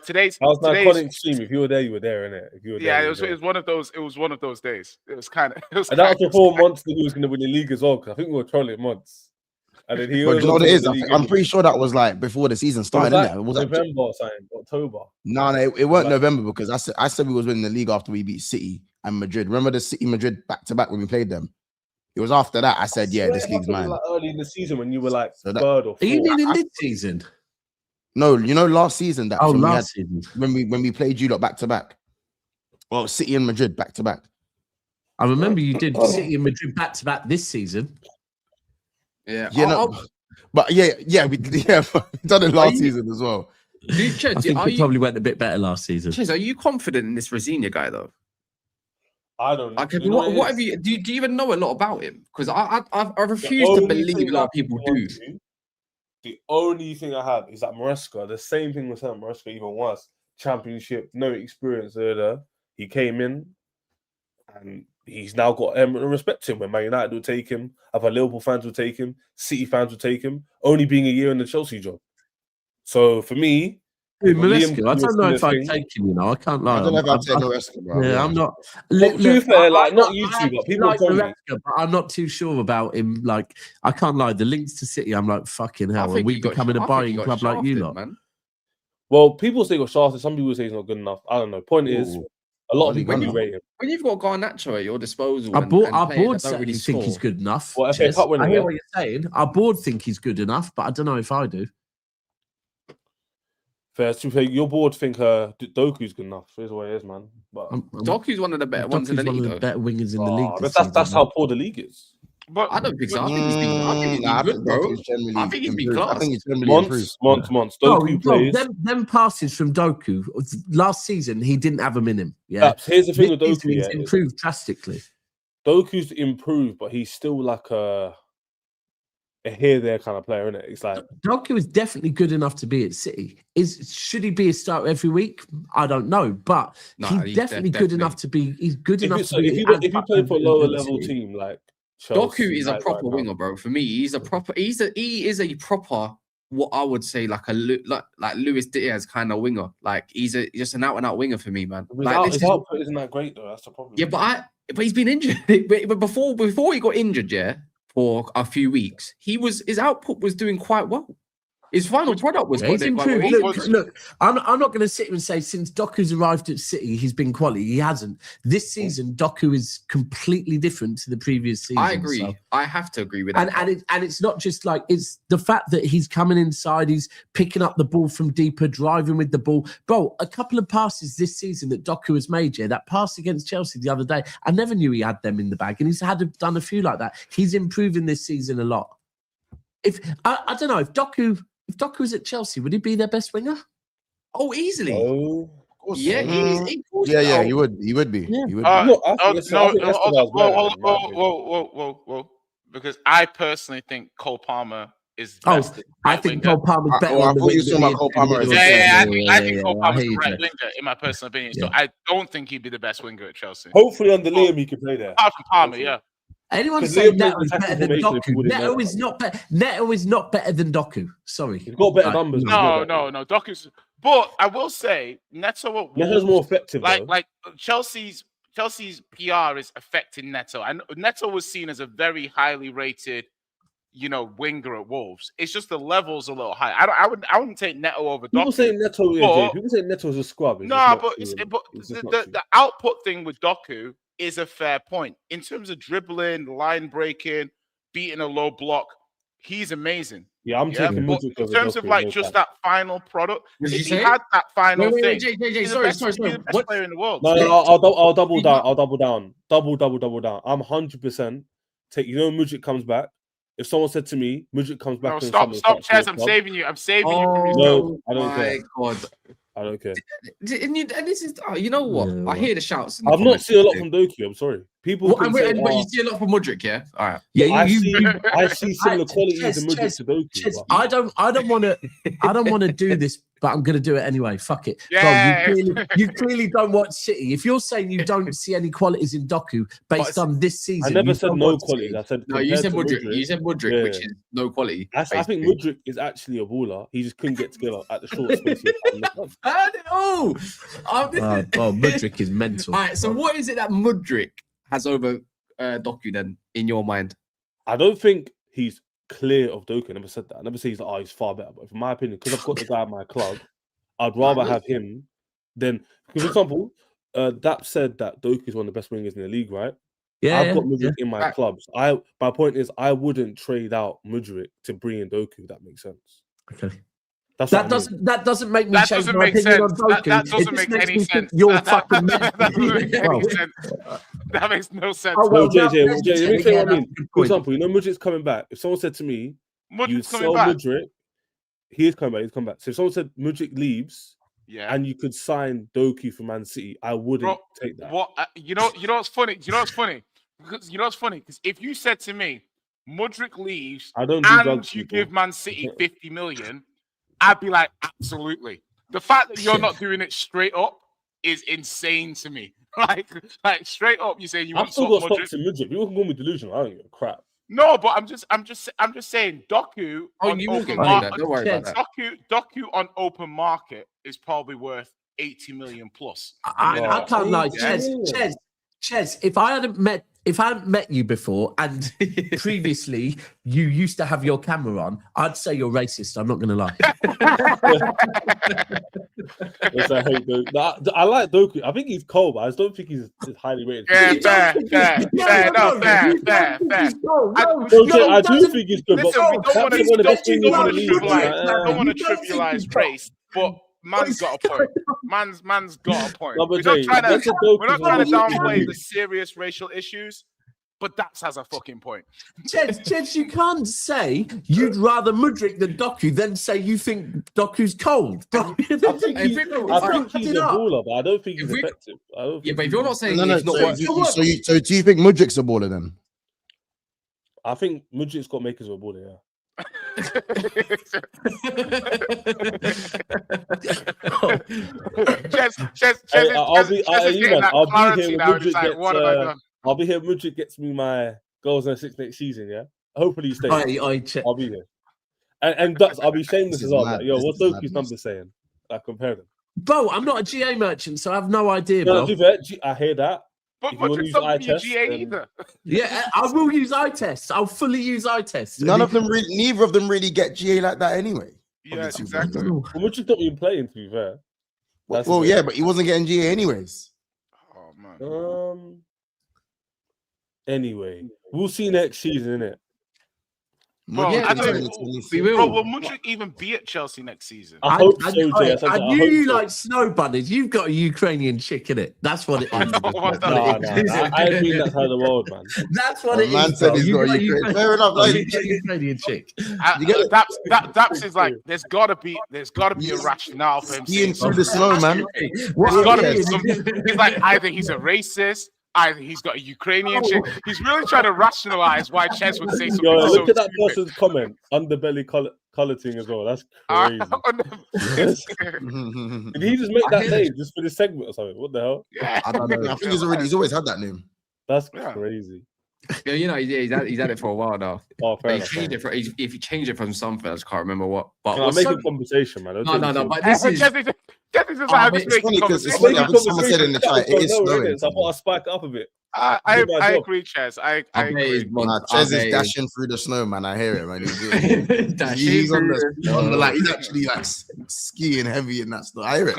today's. That was an iconic stream. If you were there, you were there, innit? If you were there, it was one of those. It was one of those days. It was kind of. And that was before Monts knew he was going to win the league as well. Because I think we were trolling Monts. And then he. But you know what it is? I'm pretty sure that was like before the season started. It was November or something, October. No, it weren't November because I said we was winning the league after we beat City and Madrid. Remember the City Madrid back to back when we played them? It was after that I said, yeah, this league's mine. Like early in the season when you were like So third or fourth. Are you meaning this season? No, last season that season when we played you lot back to back. Well, City and Madrid back to back. I remember you did City and Madrid back to back this season. Yeah, but we done it last season as well. I think we probably went a bit better last season. Chez, are you confident in this Rosenior guy though? I don't know. Okay, what have you? Do you even know a lot about him? Because I refuse to believe a lot of people do. The only thing I have is that Maresca. The same thing was happening. Maresca even worse. Championship, no experience there. He came in, and he's now got respect to him. When Man United will take him, other Liverpool fans will take him, City fans will take him. Only being a year in the Chelsea job. So for me, Maresca, I don't know if I'd take him. I can't lie. I don't know if I'd take Maresca, bro. Yeah, I'm not. To be fair, not you two, but people like told me. Maresca, but I'm not too sure about him. Like, I can't lie. The links to City, I'm like, fucking hell. Are we becoming a buying club like you lot? Man. Well, people say he got shafted. Some people say he's not good enough. I don't know. Point is, a lot of people do rate him. When you've got Garnacho at your disposal, our board certainly think he's good enough. Well, FA Cup winner, I hear what you're saying. Our board think he's good enough, but I don't know if I do. Fair to say, your board think Doku's good enough. Here's what it is, man. But Doku's one of the better ones in the league. One of the better wingers in the league. That's how poor the league is. But I don't think so. I think he's been good, bro. I think he's been class. I think he's generally improved. Months. Doku plays. Them passes from Doku last season, he didn't have them in him. Yeah. Here's the thing with Doku. He's improved drastically. Doku's improved, but he's still like a here-there kind of player, isn't it? It's like Doku is definitely good enough to be at City. Should he be a starter every week? I don't know, but he's definitely good enough to be. He's good enough to be. If you play for a lower level team like Chelsea, Doku is a proper winger, bro. For me, he is a proper. What I would say like Luis Diaz kind of winger. Like he's just an out-and-out winger for me, man. His output isn't that great though. That's the problem. Yeah, but he's been injured. But before he got injured, yeah, for a few weeks, his output was doing quite well. His final product was he's improved. Look, I'm not going to sit here and say since Doku's arrived at City, he's been quality. He hasn't. This season, Doku is completely different to the previous season. I agree. So. I have to agree with that. And it's not just like it's the fact that he's coming inside, he's picking up the ball from deeper, driving with the ball. Bro, a couple of passes this season that Doku has made, yeah, that pass against Chelsea the other day, I never knew he had them in the bag, and he's done a few like that. He's improving this season a lot. I don't know if Doku was at Chelsea, would he be their best winger? Oh, easily. Oh, of course. Yeah, he would be. Yeah. He would. Whoa. Because I personally think Cole Palmer is best. I think Cole Palmer's better. I thought you were talking about Cole Palmer. I think Cole Palmer's the right winger, in my personal opinion. So I don't think he'd be the best winger at Chelsea. Hopefully under Liam he can play there. Apart from Palmer, yeah. Anyone saying Neto is better than Doku? Neto is not better. Neto is not better than Doku. Sorry, he's got better numbers. No. Doku's. But I will say Neto's more effective. Like Chelsea's PR is affecting Neto. And Neto was seen as a very highly rated, winger at Wolves. It's just the level's a little high. I wouldn't take Neto over Doku. People say Neto is a scrub. The output thing with Doku is a fair point. In terms of dribbling, line breaking, beating a low block, he's amazing. Yeah, I'm taking Mudryk in terms of just that final product. If he had that final thing, JJ, sorry. Best player in the world. No, I'll double down. I'll double down. Double down. I'm 100% take. Mudryk comes back. If someone said to me, Mudryk comes back. No, stop, Chaz. I'm saving you. I'm saving you from yourself. No, I don't care. God. I don't care. And this is, you know what? Yeah, I hear the shouts. I've not seen a lot from Doku. I'm sorry. People. But you see a lot from Mudryk, yeah? All right. Yeah, I see similar qualities in Mudryk to Doku. I don't want to do this, but I'm going to do it anyway. Fuck it. Yeah. Bro, you clearly don't watch City. If you're saying you don't see any qualities in Doku based on this season, I never said no qualities. I said no. You said Mudryk. You said Mudryk, which is no quality. I think Mudryk is actually a baller. He just couldn't get together at the short space of time. Mudryk is mental. All right. So what is it that Mudryk has over Doku then, in your mind? I don't think he's clear of Doku. I never said that. I never say he's he's far better. But in my opinion, because I've got the guy at my club, I'd rather have him than. For example, Dap said that Doku is one of the best wingers in the league, right? I've got Mudryk in my clubs. My point is, I wouldn't trade out Mudryk to bring in Doku. If that makes sense. Okay. That doesn't make me change my opinion on Doku. That doesn't make any sense. You're fucking That makes no sense. Oh, well, JJ, let me tell you what I mean. For example, you know Mudryk's coming back. If someone said to me, you sell Mudryk, he is coming back. He's coming back. So if someone said Mudryk leaves, and you could sign Doku for Man City, I wouldn't take that. What you know what's funny? Because if you said to me, Mudryk leaves, and you give Man City 50 million, I'd be like, absolutely. The fact that you're not doing it straight up is insane to me. Like straight up, you say you want to still got stocks in Mudryk. People can call me delusional. I don't give a crap. No, but I'm just saying Doku on open market. Don't worry about that. Doku on open market is probably worth 80 million plus. I can't lie, Ches. If I hadn't met you before and previously you used to have your camera on, I'd say you're racist. I'm not going to lie. Yes, I hate Doku. I like Doku. I think he's cold, but I just don't think he's highly rated. Fair. I do think he's good. Listen, we don't want to trivialize race, but man's got a point. Man's got a point. We're not trying to downplay the serious racial issues, but that has a fucking point. Jeds, you can't say you'd rather Mudryk than Doku, then say you think Doku's cold. I think he's a baller, but I don't think he's effective. But if you're not saying so do you think Mudryk's a baller then? I think Mudryk's got makers of a baller, yeah. I'll be here. Mudryk gets me my goals and assists next season. Yeah, hopefully he stays. I'll be here, and I'll be shameless as well. Like, yo, what's Doku's number saying? Like compare them. Bro, I'm not a GA merchant, so I have no idea. No, I hear that. But Mudryk's not your GA either. Yeah, I will use eye tests. I'll fully use eye tests. Neither of them really get GA like that anyway. Yeah, exactly. Well, Mudryk's not been playing, to be fair. Well, yeah, but he wasn't getting GA anyways. Oh man. Anyway, we'll see next season, innit? Bro, will Mudryk even be at Chelsea next season? I hope so, Jay. I knew you like snow bunnies. You've got a Ukrainian chick in it. That's what it is. I mean that's how the world, man. That's what it is. Man said he's got a Ukrainian. Fair enough. Ukrainian chick. Daps is like, there's gotta be a rationale for him. Being through the snow, man. There's gotta be something. He's like, either he's a racist. Either he's got a Ukrainian chick. He's really trying to rationalize why Ches would say something. Yo, look at that person's comment. Underbelly coloring as well. That's crazy. Did he just make that name just for this segment or something? What the hell? Yeah. I don't know. I think he's always had that name. That's crazy. Yeah, you know, he's had it for a while now. Oh, fair enough. If you change it from something, I just can't remember what. But I'm making conversation, man. No. But this is. It's funny because someone said in the chat it is snowing. So I thought I'd spike up a bit. I agree, Ches. I agree. Ches is dashing through the snow, man. I hear it, man. He's on the like he's actually like skiing heavy in that snow. I hear it.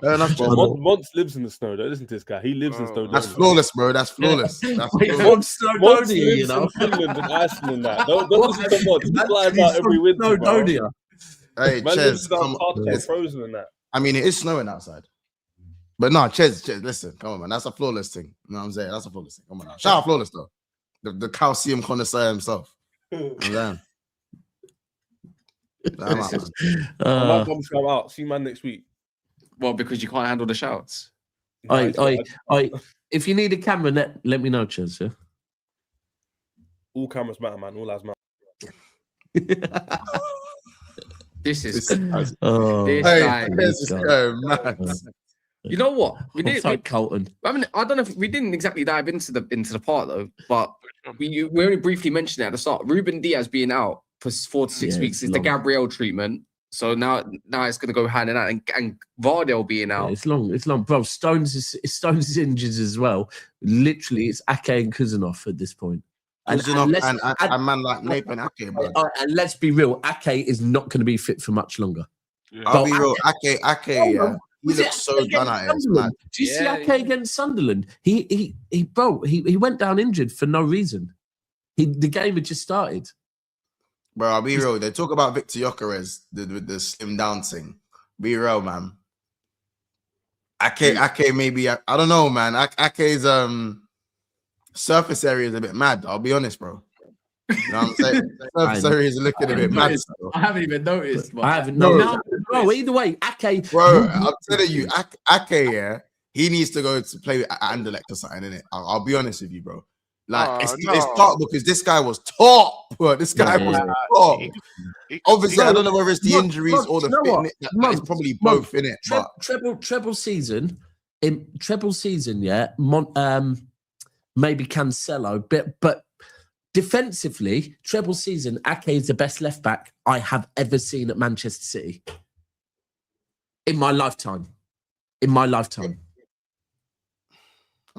Fair enough, Ches. Mons lives in the snow. Don't listen to this guy. He lives in snow. That's flawless, bro. That's flawless. Mons lives in Finland and Iceland and that. Don't listen to Mons. He flies out every winter, bro. Hey, Ches, frozen and that. I mean, it is snowing outside. But no, Ches, listen, come on, man. That's a flawless thing. You know what I'm saying? That's a flawless thing. Come on. Shout out flawless, though. The calcium connoisseur himself. Damn. I might come out. See man next week. Well, because you can't handle the shouts. If you need a camera, let me know, Ches. Yeah? All cameras matter, man. All lives matter. This is mad. You know what? Colton. I mean, I don't know if we didn't exactly dive into the part though, but we only briefly mentioned it at the start. Ruben Diaz being out for 4 to 6 weeks is the Gabriel treatment. So now it's going to go hand in hand, and Gvardiol being out. Yeah, it's long, bro. Stones is injured as well. Literally, it's Ake and Kuzanov at this point. And man like Nathan Ake, bro. And let's be real, Ake is not going to be fit for much longer. Yeah. I'll be real. Ake, he looks so done at it. Do you see Ake against Sunderland? He went down injured for no reason. The game had just started. Bro, I'll be real. They talk about Victor Gyökeres with the slim down thing. Be real, man. Ake maybe, I don't know, man. Ake's surface area is a bit mad. I'll be honest, bro. You know what I'm saying? Surface area is looking a bit mad. I haven't even noticed. I haven't noticed. Bro, either way, Ake. Bro, I'm telling you, Ake, yeah, he needs to go to play at Anderlecht or something, innit? I'll be honest with you, bro. Like, it's tough because this guy was top, bro. This guy was top. Obviously, I don't know whether it's the injuries or the fitness. It's probably both, innit? Treble season, yeah. Maybe Cancelo, but defensively, treble season, Ake is the best left back I have ever seen at Manchester City in my lifetime. I'm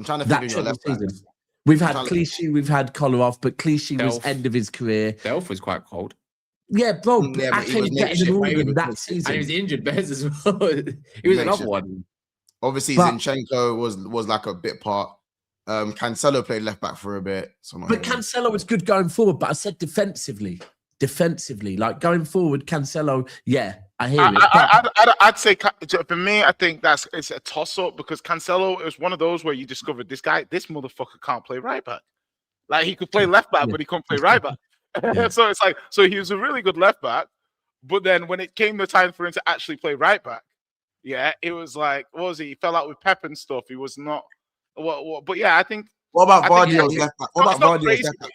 trying to figure your left back. We've had Clichy, we've had Kolarov, but Clichy was end of his career. Delph was quite cold. Yeah, bro. Ake was better than all of them that season. And he was injured, Bez, as well. He was another one. Obviously, Zinchenko was like a bit part. Cancelo played left back for a bit. But Cancelo was good going forward. But I said defensively, like going forward, Cancelo. Yeah, I hear it. I'd say for me, I think it's a toss up because Cancelo is one of those where you discovered this motherfucker can't play right back. Like he could play left back, but he couldn't play right back. So it's like, so he was a really good left back, but then when it came the time for him to actually play right back, yeah, it was like, what was he? He fell out with Pep and stuff. He was not. But yeah, I think. What about Gvardiol's left back? What about Gvardiol's left back?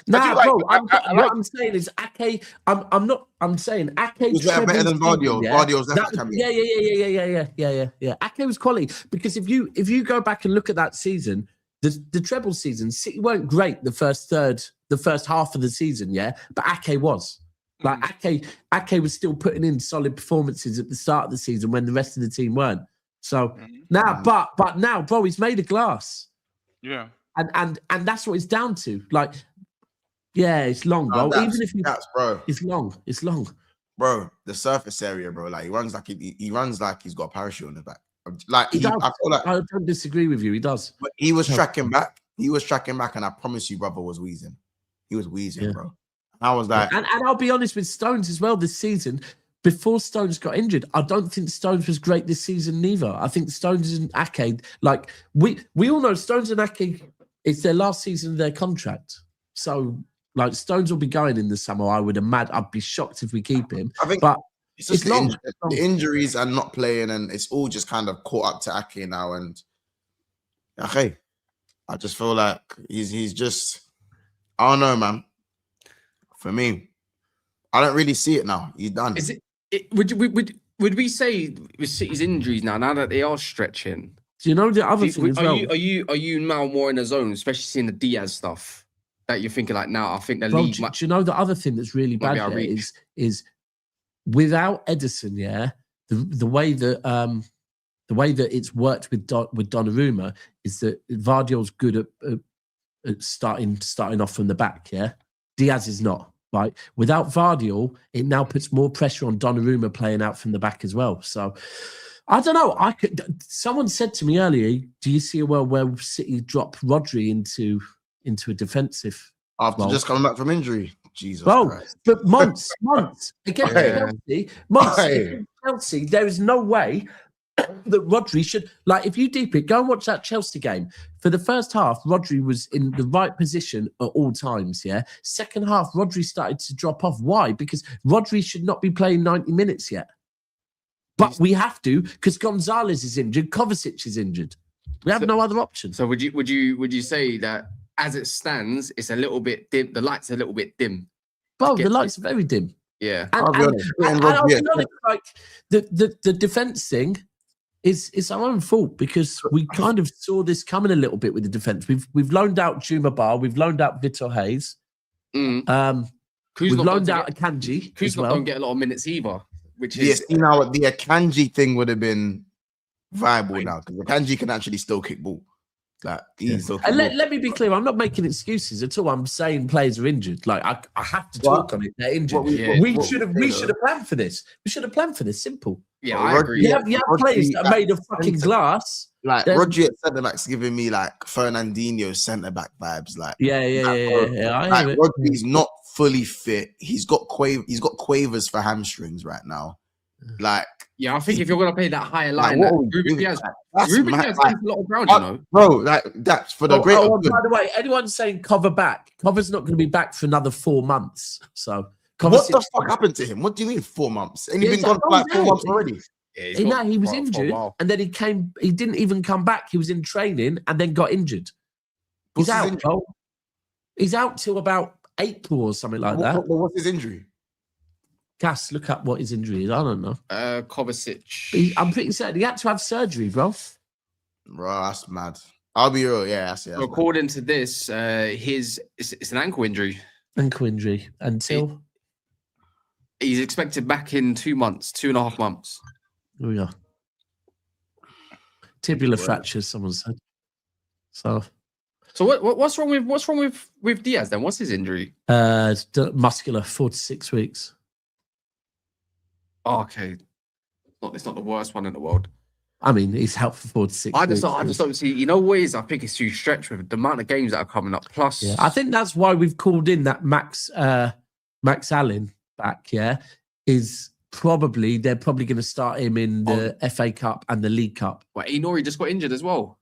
Nah, bro. What I'm saying is Ake. I'm saying Ake was better than Gvardiol. Gvardiol's left back. Yeah. Ake was quality because if you go back and look at that season, the treble season, City weren't great the first half of the season, yeah, but Ake was. Like Ake was still putting in solid performances at the start of the season when the rest of the team weren't. So now, but now, bro, he's made of glass. Yeah. And that's what it's down to. Like, yeah, it's long, bro. Even if bro, it's long. Bro, the surface area, bro. Like he runs like he's got a parachute on his back. Like he does. I feel like I don't disagree with you. He does. But he was tracking back. And I promise you, brother was wheezing. He was wheezing, bro. I was like, and I'll be honest with Stones as well this season. Before Stones got injured, I don't think Stones was great this season neither. I think Stones and Ake, like we all know Stones and Ake, it's their last season of their contract. So like Stones will be going in the summer. I'd be shocked if we keep him. I think, but it's just the injuries and not playing, and it's all just kind of caught up to Ake now. And okay, I just feel like he's just, I don't know, man. For me, I don't really see it now. He's done. Is it? Would we say with City's injuries now that they are stretching? Do you know the other thing as well? Are you now more in the zone, especially seeing the Diaz stuff that you're thinking like now? I think the league. Do you know the other thing that's really bad here is without Edison, yeah, the way that it's worked with Donnarumma is that Gvardiol's good at starting off from the back, yeah. Diaz is not. Right, without Gvardiol, it now puts more pressure on Donnarumma playing out from the back as well. So, I don't know. Someone said to me earlier, "Do you see a world where City drop Rodri into a defensive after just coming back from injury?" Jesus Christ! But months against Chelsea, there is no way that Rodri should, like, if you deep it, go and watch that Chelsea game. For the first half, Rodri was in the right position at all times, yeah? Second half, Rodri started to drop off. Why? Because Rodri should not be playing 90 minutes yet. But we have to, because Gonzalez is injured, Kovacic is injured. We have no other option. So would you say that as it stands, it's a little bit dim, the light's a little bit dim? Well, the lights are very dim. Yeah. And I'll be honest, like, the defence thing, it's our own fault because we kind of saw this coming a little bit with the defence. We've loaned out Juma Bar, we've loaned out Vitor Hayes, we've loaned out Akanji. Kuz not don't get a lot of minutes either. Which is yes, now the Akanji thing would have been viable now because Akanji can actually still kick ball. Like let me be clear, I'm not making excuses at all. I'm saying players are injured. Like I have to talk on it. They're injured. We should have planned for this. We should have planned for this. Simple. Yeah, I agree. You have players that are made of fucking glass. Like Rodri at centre back's giving me like Fernandinho centre back vibes. Like yeah. Rodri's not fully fit. He's got quavers for hamstrings right now. Like I think if you're gonna play that higher line, Ruben Diaz gains a lot of ground, you know. Bro, like that's for the great. By the way, anyone saying Cover back? Cover's not going to be back for another 4 months. So what the fuck happened to him? What do you mean 4 months? And he's been gone for like 4 months already. Yeah, he was injured, and then he didn't even come back. He was in training and then got injured. He's out, bro. He's out till about April or something like that. What's his injury? Cass, look up what his injury is. I don't know. Kovacic. I'm pretty certain he had to have surgery, bro. Bro, that's mad. I'll be real. Yeah, that's according to this, it's an ankle injury. Ankle injury until he's expected back in 2 months, 2.5 months. Here we go. Tibial fractures, someone said. So what's wrong with Diaz then? What's his injury? Muscular, 4 to 6 weeks. Oh, okay. It's not the worst one in the world. I mean, he's out for 4 to 6 weeks. I just don't see. You know what is? I think it's too stretched with the amount of games that are coming up. Plus, I think that's why we've called in that Max Allen back. Yeah, is probably they're probably going to start him in the FA Cup and the League Cup. Well, Inori just got injured as well.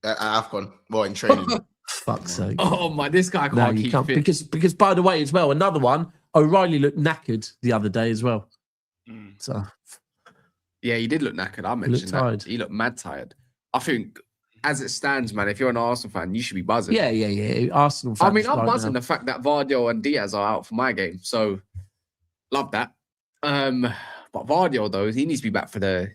AFCON, well, in training. Fuck's sake! Oh my, this guy can't keep fit. Because by the way, as well, another one. O'Reilly looked knackered the other day as well. So, yeah, he did look knackered. I mentioned that. He looked mad tired. I think, as it stands, man, if you're an Arsenal fan, you should be buzzing. Yeah. Arsenal fans. I mean, I'm buzzing the fact that Gvardiol and Diaz are out for my game. So, love that. But Gvardiol, though, he needs to be back for the...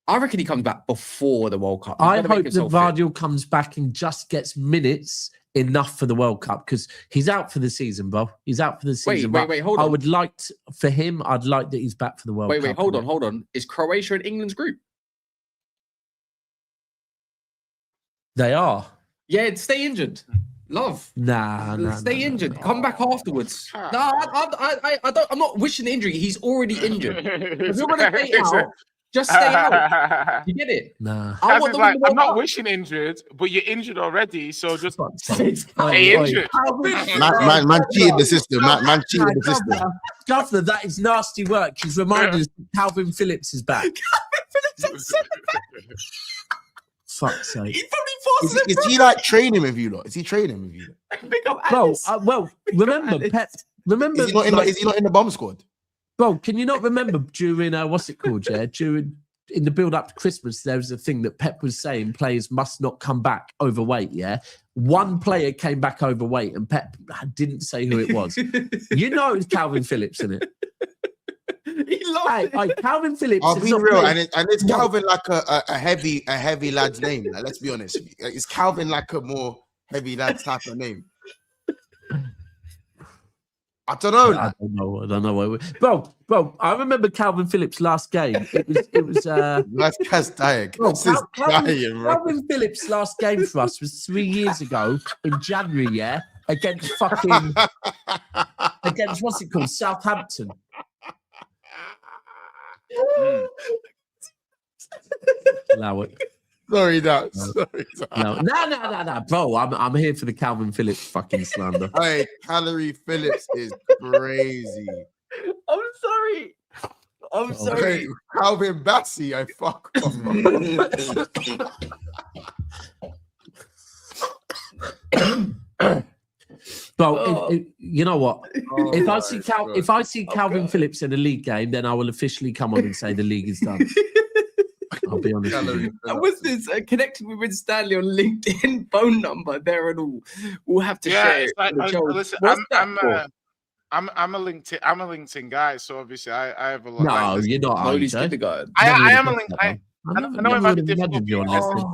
I reckon he comes back before the World Cup. I hope that Gvardiol comes back and just gets minutes enough for the World Cup because he's out for the season, bro. He's out for the season. Wait, hold on. I would like for him. I'd like that he's back for the World Cup. Wait, hold on. Is Croatia in England's group? They are. Yeah, stay injured. Love. Nah. Stay injured. Come back afterwards. No, I'm not wishing the injury. He's already injured. If you're gonna stay out, just stay out. You get it? Nah. I'm not wishing injured, but you're injured already, so just stay injured. Man cheated the system. Man cheated the system. Governor, that is nasty work. He's reminded us that Calvin Phillips is back. Calvin Phillips is back. Fuck's sake. He's probably is he like training with you lot? Is he training with you? Bro, well, remember, Pep. Remember, is he not in the bomb squad? Bro, can you not remember during what's it called? Yeah, in the build up to Christmas, there was a thing that Pep was saying: players must not come back overweight. Yeah, one player came back overweight, and Pep didn't say who it was. You know, it's Calvin Phillips, isn't it? Hey, Calvin Phillips. I'll be real, and it's Calvin like a heavy lad's name. Like, let's be honest, it's Calvin like a more heavy lad type of name. I don't know. I don't know. Bro, I remember Calvin Phillips' last game. It was that's Castaic. Calvin Phillips' last game for us was 3 years ago in January, yeah, against what's it called? Southampton. Allow it. Sorry, Dad. No, bro. I'm here for the Calvin Phillips fucking slander. Hey, Calorie Phillips is crazy. I'm sorry. Hey, Calvin Bassey, I fuck off. Bro, you know what? If I see Calvin Phillips in a league game, then I will officially come on and say the league is done. I'll be honest with you. And with this connected with Vince Stanley on LinkedIn phone number there and all, we'll have to share it. Listen, I'm a LinkedIn guy, so obviously I have a lot. No, you're not. I am a LinkedIn. I know it might be difficult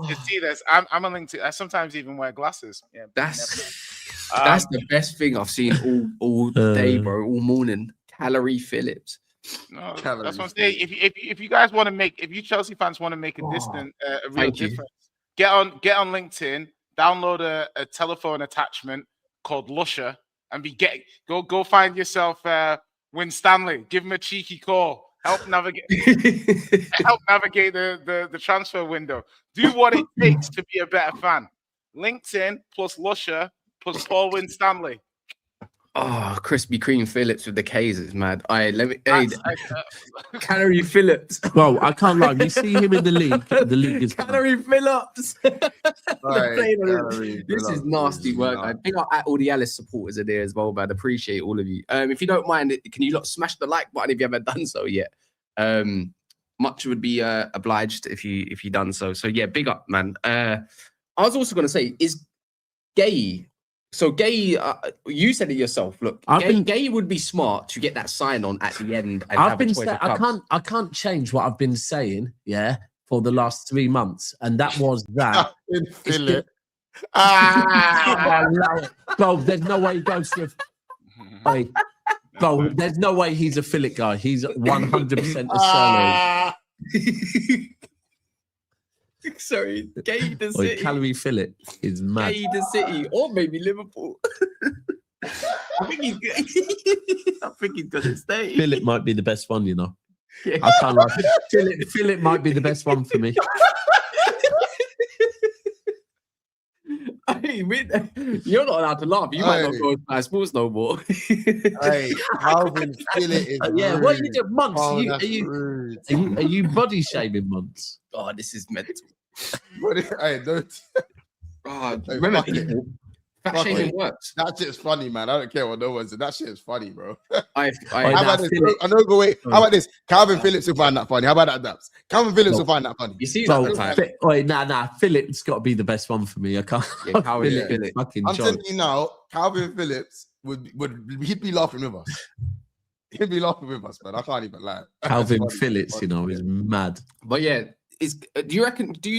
to see this. I'm a LinkedIn. I sometimes even wear glasses. Yeah, that's the best thing I've seen all day, bro. All morning. Calorie Phillips. No, that's what I'm saying. If you guys want to if you Chelsea fans want to make a real difference, get on LinkedIn, download a telephone attachment called Lusher, and go find yourself Win Stanley. Give him a cheeky call help navigate the transfer window. Do what it takes to be a better fan. LinkedIn plus Lusher plus Paul Stanley. Oh, Krispy Kreme Phillips with the K's is mad. Calorie Phillips. Bro, I can't lie. You see him in the league. The league is Calorie Phillips. Right, This is nasty work. I think at all the Alice supporters are there as well, man. Appreciate all of you. If you don't mind, can you smash the like button if you haven't done so yet? Much would be obliged if you done so. So yeah, big up, man. I was also going to say, is Guehi. So Guehi, you said it yourself. Look, Guehi would be smart to get that sign on at the end. And I can't change what I've been saying. Yeah, for the last 3 months, and that was that. Bro, there's no way he goes to. Bro, there's no way he's a Philip guy. He's 100% a solo. Sorry, Guehi the City. Calorie Philip is mad. Guehi the City, or maybe Liverpool. I think he's gonna stay. Philip might be the best one, you know. Yeah. I can't lie. Philip might be the best one for me. You're not allowed to laugh. You might not go to sports no more. Hey, Calvin Phillips is rude. What are you doing, Months? Are you body shaming, Months? Oh, this is mental. Hey, don't. Remember, fat shaming works. That shit's funny, man. I don't care what no one said. That shit is funny, bro. How about this? Calvin Phillips will find that funny. How about that, Daps? Calvin Phillips will find that funny. You see that time? Phillips got to be the best one for me. I can't. Yeah, Calvin Phillips. I'm telling you now, Calvin Phillips he'd be laughing with us. He'd be laughing with us, man. I can't even lie. Calvin Phillips, is mad. But yeah. Do you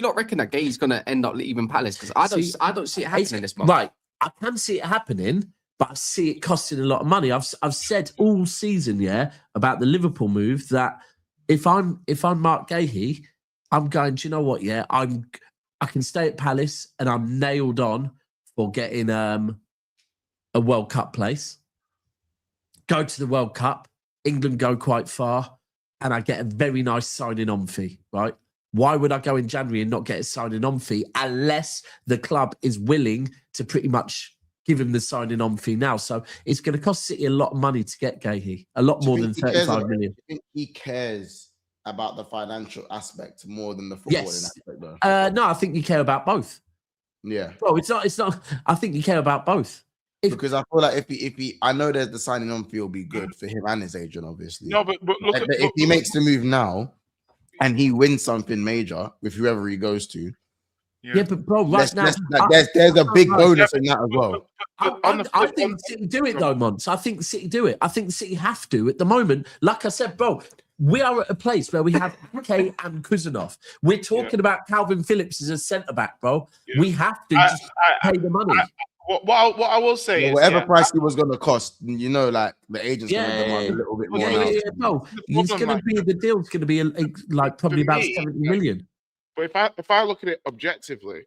not reckon that Guehi's gonna end up leaving Palace? Because I don't see it happening this month. Right, I can see it happening, but I see it costing a lot of money. I've said all season, about the Liverpool move that if I'm Marc Guehi, I'm going. Do you know what? Yeah, I can stay at Palace and I'm nailed on for getting a World Cup place. Go to the World Cup, England go quite far, and I get a very nice signing on fee. Right. Why would I go in January and not get a signing on fee unless the club is willing to pretty much give him the signing on fee now? So it's going to cost City a lot of money to get Guehi, a lot more than 35 million. I think he cares about the financial aspect more than the footballing aspect, though. No, I think you care about both. Yeah. Well, it's not. I think you care about both. Because I feel like if he, I know that the signing on fee will be good for him and his agent, obviously. No, but look, if he makes the move now. And he wins something major with whoever he goes to. Yeah, but bro, there's a big bonus in that as well. I think City do it though, Mons. I think City do it. I think City have to at the moment. Like I said, bro, we are at a place where we have Ake and Kuzanov. We're talking about Calvin Phillips as a centre back, bro. We have to just pay the money. What I will say is whatever price he was going to cost, like the agent's going to demand a little bit more. No, it's going to be the deal's going to be like probably about 70 million. But if I look at it objectively,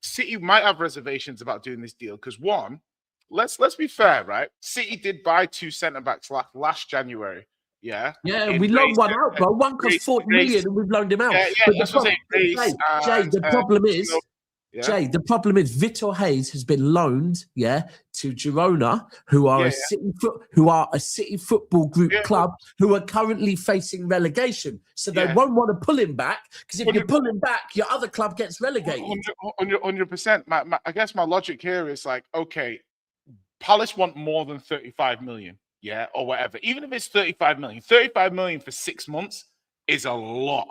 City might have reservations about doing this deal because one, let's be fair, right? City did buy 2 centre backs last January. Yeah, we loaned one out, bro. One cost 40 million and we've loaned him out. That's what I'm saying. Jay, the problem is. Jay, the problem is Vitor Hayes has been loaned, to Girona, who are a City Football Group club who are currently facing relegation. So they won't want to pull him back because if you pull him back, your other club gets relegated. 100%. I guess my logic here is like, okay, Palace want more than 35 million, or whatever. Even if it's 35 million for 6 months is a lot,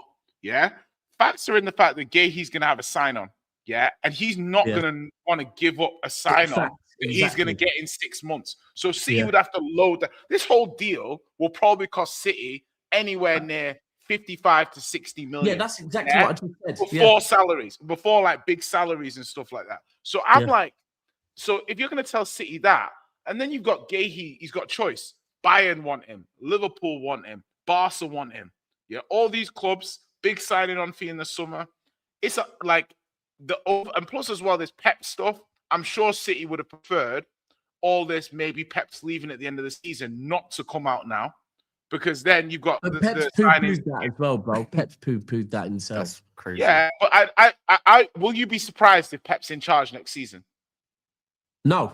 Factor in the fact that Guehi's going to have a sign-on. And he's not going to want to give up a sign-on that he's going to get in 6 months. So City would have to load that. This whole deal will probably cost City anywhere near 55 to 60 million. Yeah, that's exactly what I just said. Before salaries, before like big salaries and stuff like that. So I'm like, so if you're going to tell City that, and then you've got Guehi, he's got choice. Bayern want him. Liverpool want him. Barca want him. All these clubs, big signing on fee in the summer. It's and plus as well, there's Pep stuff. I'm sure City would have preferred all this. Maybe Pep's leaving at the end of the season, not to come out now. because then you've got But Pep's poo-pooed that as well, bro. Pep's poo-pooed that himself. That's crazy. Yeah, but I will you be surprised if Pep's in charge next season? No.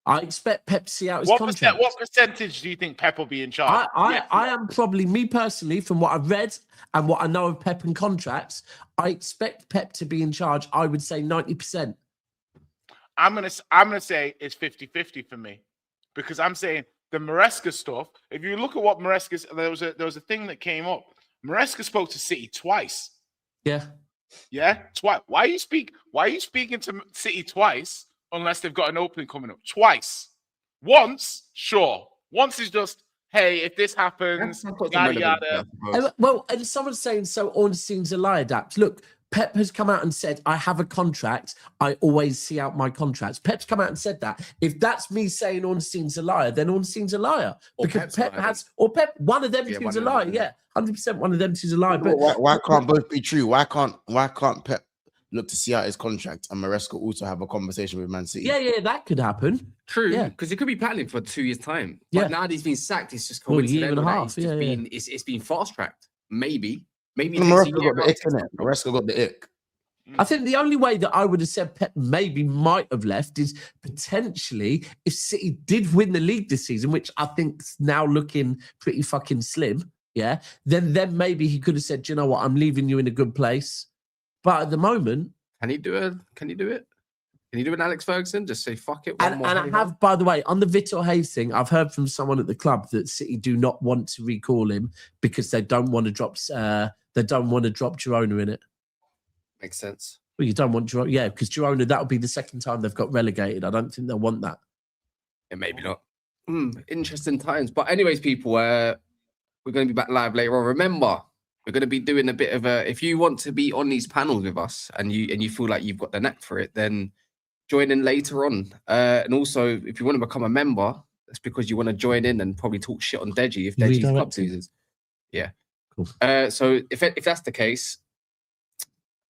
I expect Pep to see out his contract. What percentage do you think Pep will be in charge? I am probably, me personally, from what I've read and what I know of Pep and contracts, I expect Pep to be in charge, I would say 90%. I'm gonna say it's 50-50 for me. Because I'm saying the Maresca stuff, if you look at what Maresca's, there was a thing that came up. Maresca spoke to City twice. Yeah. Yeah, twice. Why are you speaking to City twice unless they've got an opening coming up? Twice. Once, sure. Once is just, hey, if this happens, yada yada. Well, and someone's saying so Ornstein's a lie adapt. Look, Pep has come out and said, I have a contract. I always see out my contracts. Pep's come out and said that. If that's me saying Ornstein's a liar, then Ornstein's a liar. Or because Pep has, or Pep, one of them two's a liar. Yeah, 100% one of them two's a liar. But why can't both be true? Why can't Pep look to see out his contract and Maresca also have a conversation with Man City? Yeah, that could happen. True, because he could be planning for 2 years' time. But now that he's been sacked, it's just coincidental. A year and a half. It's been fast tracked. Maybe Maresca got the ick, innit? Maresca got the ick. I think the only way that I would have said Pep maybe might have left is potentially if City did win the league this season, which I think's now looking pretty fucking slim. Yeah, then maybe he could have said, you know what, I'm leaving you in a good place. But at the moment, can he do it? Can you do an Alex Ferguson? Just say fuck it. And I have, by the way, on the Vitor Hayes thing, I've heard from someone at the club that City do not want to recall him because they don't want to drop. They don't want to drop Girona in it. Makes sense. Well, you don't want Girona, because Girona, that'll be the second time they've got relegated. I don't think they'll want that. Yeah, maybe not. Interesting times. But anyways, people, we're going to be back live later on. Remember, we're going to be doing a bit of a. If you want to be on these panels with us and you feel like you've got the knack for it, then join in later on. And also, if you want to become a member, that's because you want to join in and probably talk shit on Deji if Deji's club loses. Yeah. Cool. So if that's the case.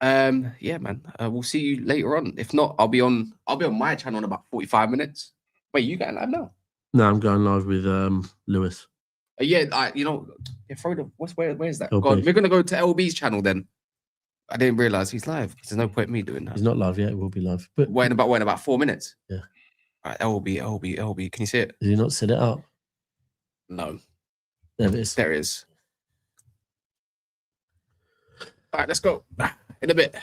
Yeah, man. We'll see you later on. If not, I'll be on my channel in about 45 minutes. Wait, you going live now? No, I'm going live with Lewis. Throw the where's that? God, we're gonna go to LB's channel then. I didn't realize he's live. There's no point in me doing that. He's not live yet. It will be live. But in about 4 minutes. Yeah. All right, LB. Can you see it? Did you not set it up? No. There it is. There it is. All right, let's go. In a bit.